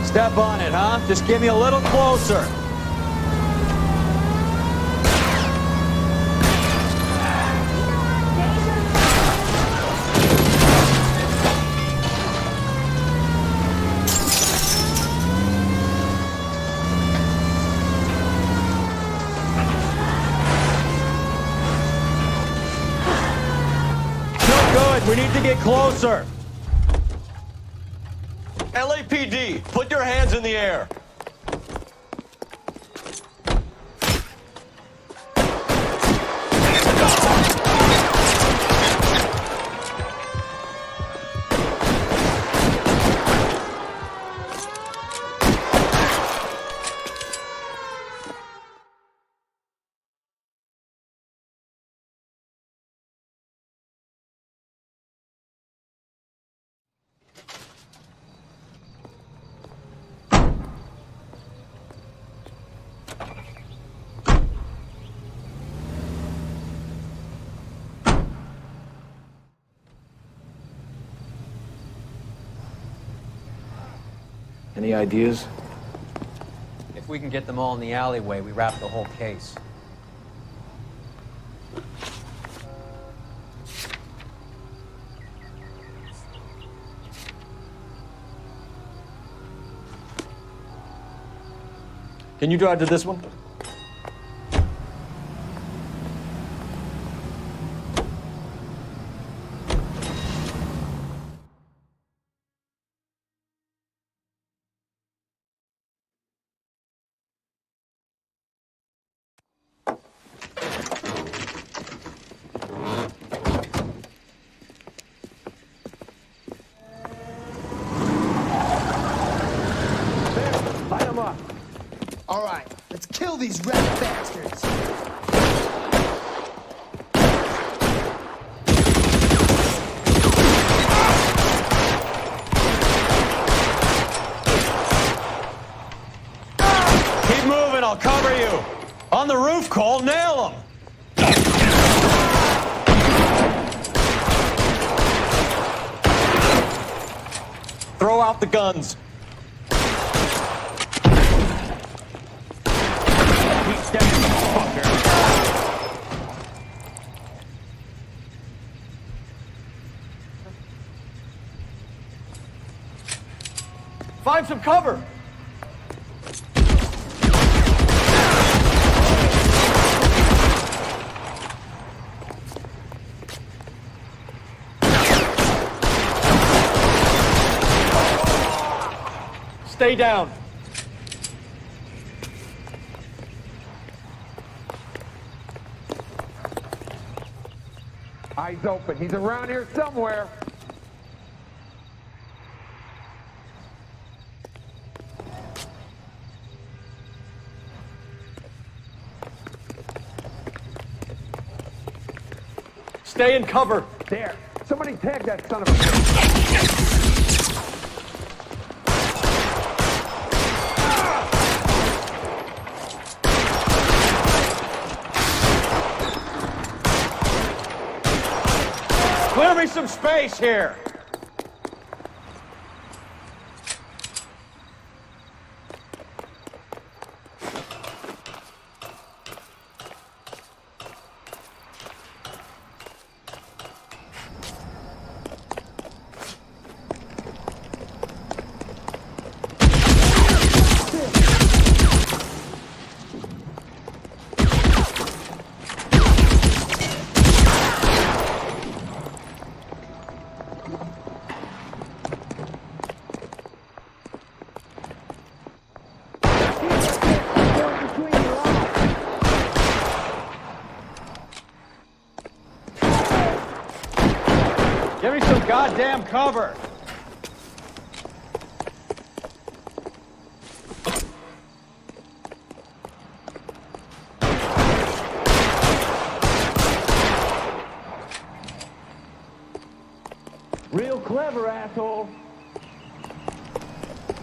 Step on it, huh? Just get me a little closer. Still good. We need to get closer. LAPD, put your hands in the air. Any ideas? If we can get them all in the alleyway, we wrap the whole case. Can you drive to this one? Light them up. All right, let's kill these rat bastards. Keep moving, I'll cover you. On the roof, Cole, nail him. Throw out the guns. Keep standing, fucker. Find some cover. Stay down. Eyes open. He's around here somewhere. Stay in cover. There. Somebody tag that son of a... Clear me some space here. Give me some goddamn cover! Real clever, asshole.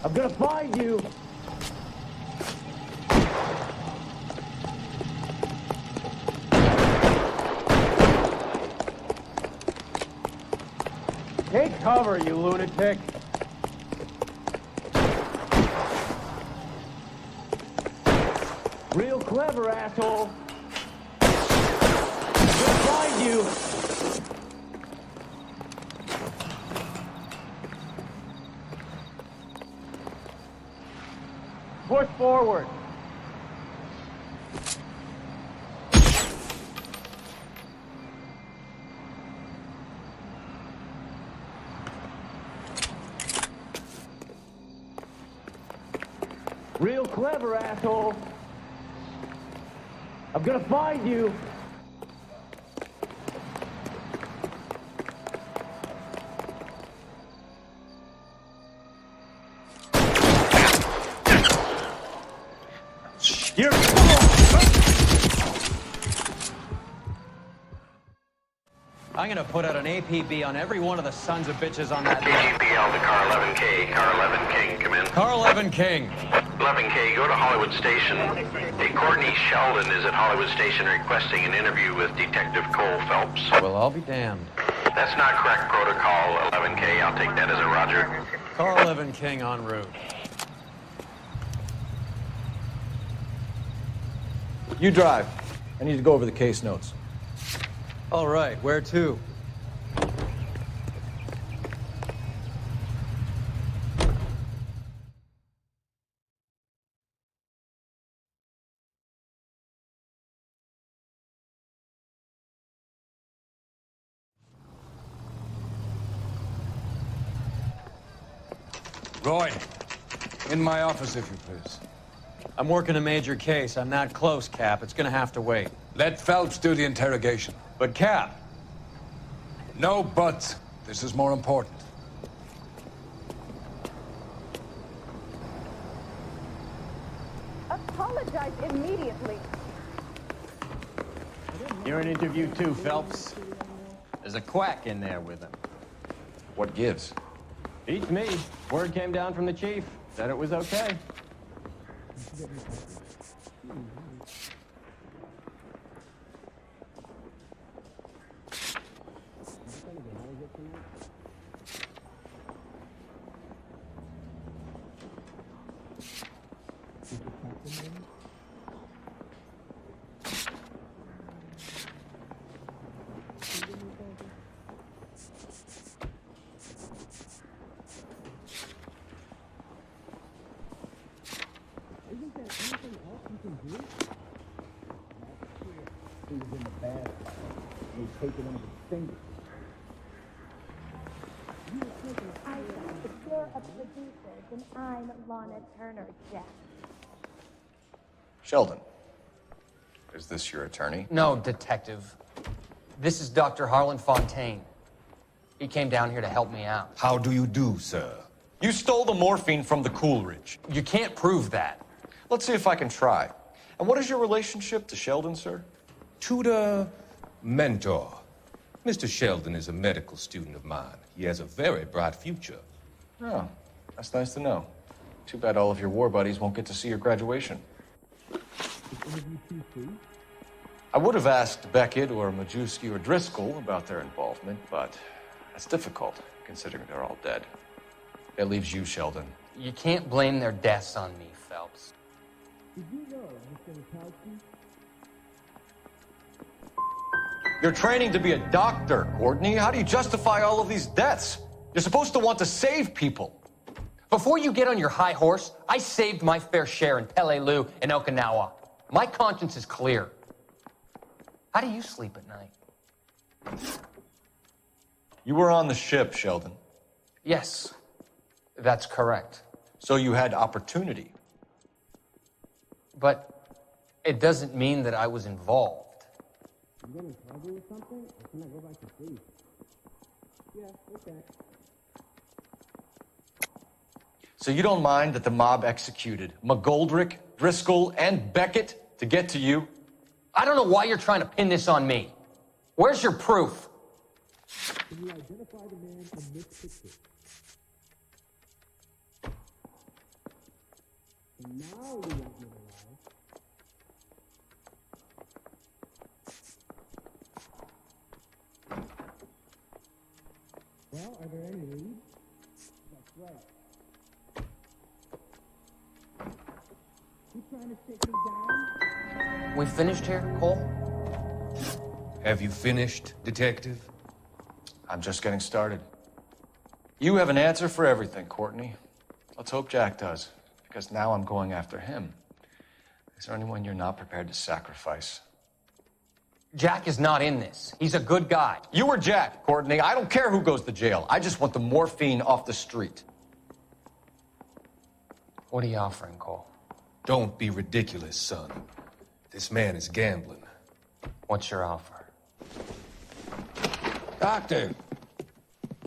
I'm gonna find you. Take cover, you lunatic! Real clever, asshole. I'm gonna find you. Push forward! Real clever, asshole. I'm gonna find you. You're... I'm gonna put out an APB on every one of the sons of bitches on that... KGPL to Car 11K. Car 11 King, come in. Car 11 King. 11K, go to Hollywood Station. Hey, Courtney Sheldon is at Hollywood Station requesting an interview with Detective Cole Phelps. Well, I'll be damned. That's not correct protocol, 11K. I'll take that as a roger. Car 11 King en route. You drive. I need to go over the case notes. All right, where to? Roy, in my office, if you please. I'm working a major case. I'm that close, Cap. It's gonna have to wait. Let Phelps do the interrogation. But, Cap... No buts. This is more important. Apologize immediately. You're in interview too, Phelps. There's a quack in there with him. What gives? Beats me. Word came down from the chief. Said it was okay. And I'm Lana Turner, Jack. Sheldon, is this your attorney? No, Detective. This is Dr. Harlan Fontaine. He came down here to help me out. How do you do, sir? You stole the morphine from the Coolidge. You can't prove that. Let's see if I can try. And what is your relationship to Sheldon, sir? Tutor, mentor. Mr. Sheldon is a medical student of mine. He has a very bright future. Oh, that's nice to know. Too bad all of your war buddies won't get to see your graduation. I would have asked Beckett or Majewski or Driscoll about their involvement, but that's difficult, considering they're all dead. That leaves you, Sheldon. You can't blame their deaths on me, Phelps. You're training to be a doctor, Courtney. How do you justify all of these deaths? You're supposed to want to save people. Before you get on your high horse, I saved my fair share in Peleliu and Okinawa. My conscience is clear. How do you sleep at night? You were on the ship, Sheldon. Yes, that's correct. So you had opportunity. But it doesn't mean that I was involved. So you don't mind that the mob executed McGoldrick, Driscoll, and Beckett to get to you? I don't know why you're trying to pin this on me. Where's your proof? Can you identify the man in this picture? And now you won't get alive. Well, are there any leads? That's right. You trying to stick me down? We finished here, Cole? Have you finished, Detective? I'm just getting started. You have an answer for everything, Courtney. Let's hope Jack does, because now I'm going after him. Is there anyone you're not prepared to sacrifice? Jack is not in this. He's a good guy. You or Jack, Courtney. I don't care who goes to jail. I just want the morphine off the street. What are you offering, Cole? Don't be ridiculous, son. This man is gambling. What's your offer? Doctor,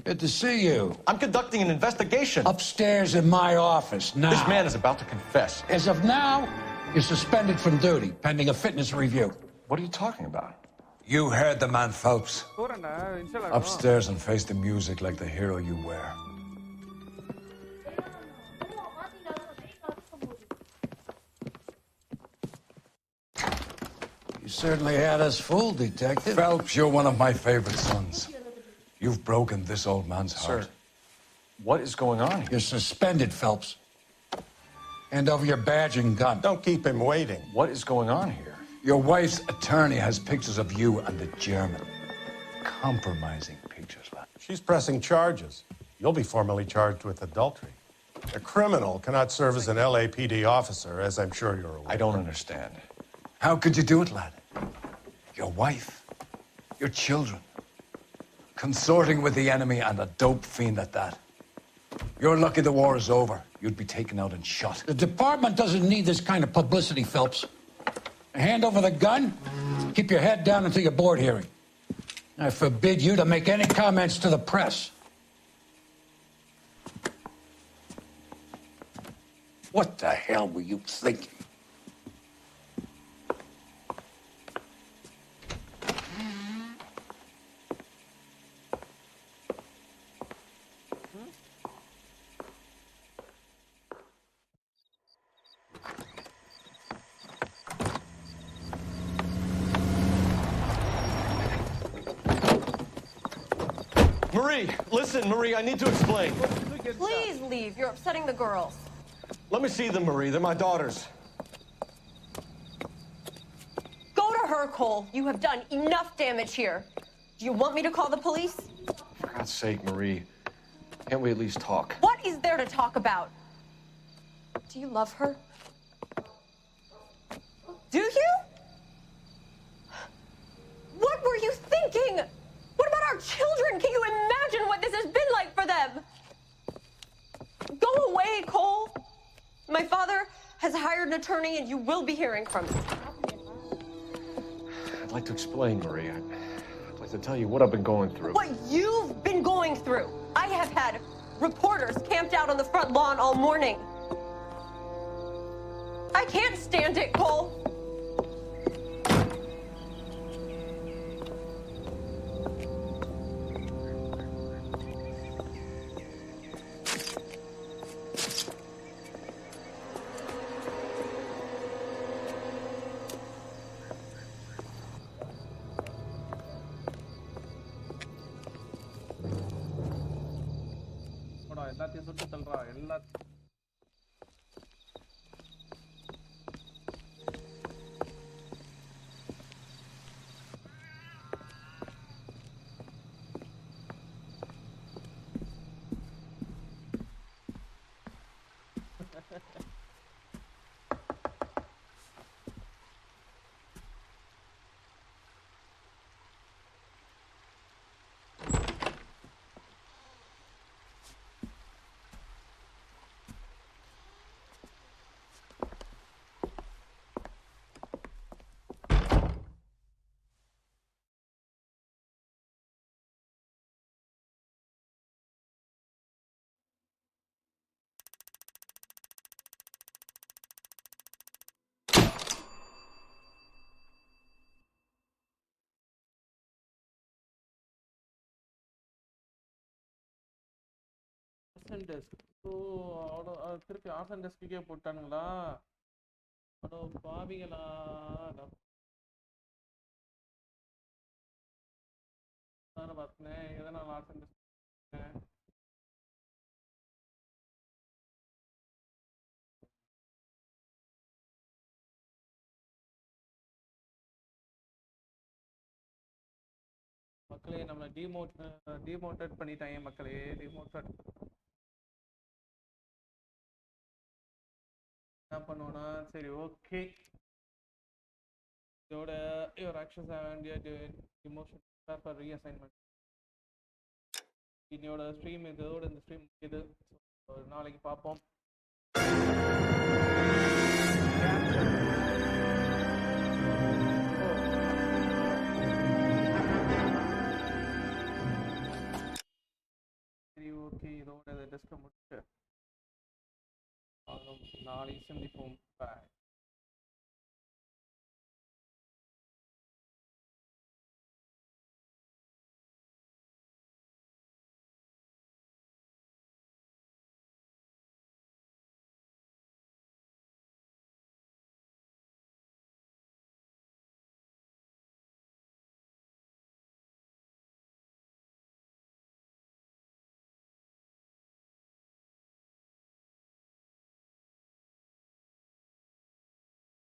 good to see you. I'm conducting an investigation. Upstairs in my office, now. This man is about to confess. As of now, you're suspended from duty, pending a fitness review. What are you talking about? You heard the man, Phelps. Upstairs. Upstairs and face the music like the hero you were. You certainly had us fooled, Detective. Phelps, you're one of my favorite sons. You've broken this old man's heart. Sir, what is going on here? You're suspended, Phelps. Hand over your badge and gun. Don't keep him waiting. What is going on here? Your wife's attorney has pictures of you and the German. Compromising pictures, lad. She's pressing charges. You'll be formally charged with adultery. A criminal cannot serve as an LAPD officer, as I'm sure you're aware. I don't understand. How could you do it, lad? Your wife, your children, consorting with the enemy and a dope fiend at that. You're lucky the war is over. You'd be taken out and shot. The department doesn't need this kind of publicity, Phelps. Hand over the gun, keep your head down until your board hearing. I forbid you to make any comments to the press. What the hell were you thinking? Marie, listen, Marie, I need to explain. Please leave. You're upsetting the girls. Let me see them, Marie. They're my daughters. Go to her, Cole. You have done enough damage here. Do you want me to call the police? For God's sake, Marie, can't we at least talk? What is there to talk about? Do you love her? Do you? What were you thinking? What about our children? Can you imagine what this has been like for them? Go away, Cole. My father has hired an attorney, and you will be hearing from him. I'd like to explain, Marie. I'd like to tell you what I've been going through. What you've been going through. I have had reporters camped out on the front lawn all morning. I can't stand it, Cole. எல்லாத்தையும் சுட்டு தள்ளுறா எல்லா ஆர்சன் desk. ஓ அவ்வளோ திருப்பி ஆர்சன் டெஸ்க்குக்கே போட்டானுங்களா? அவ்வளோ பாவிகளா? நான் பார்த்தேன் எதனால் ஆர்சன் டெஸ்க். மக்களே நம்ம டிமோட்டட் பண்ணிட்டாங்க மக்களே. டிமோட்டட் என்ன பண்ணுவோன்னா சரி ஓகே இதோட your actions and demotion for reassignment. இன்னையோட ஸ்ட்ரீம் இதோட இந்த ஸ்ட்ரீம் இது நாளைக்கு பார்ப்போம். சரி ஓகே இதோட டெஸ்ட்டை முடிச்சு நாளைக்கு சந்திப்போம். பாய்.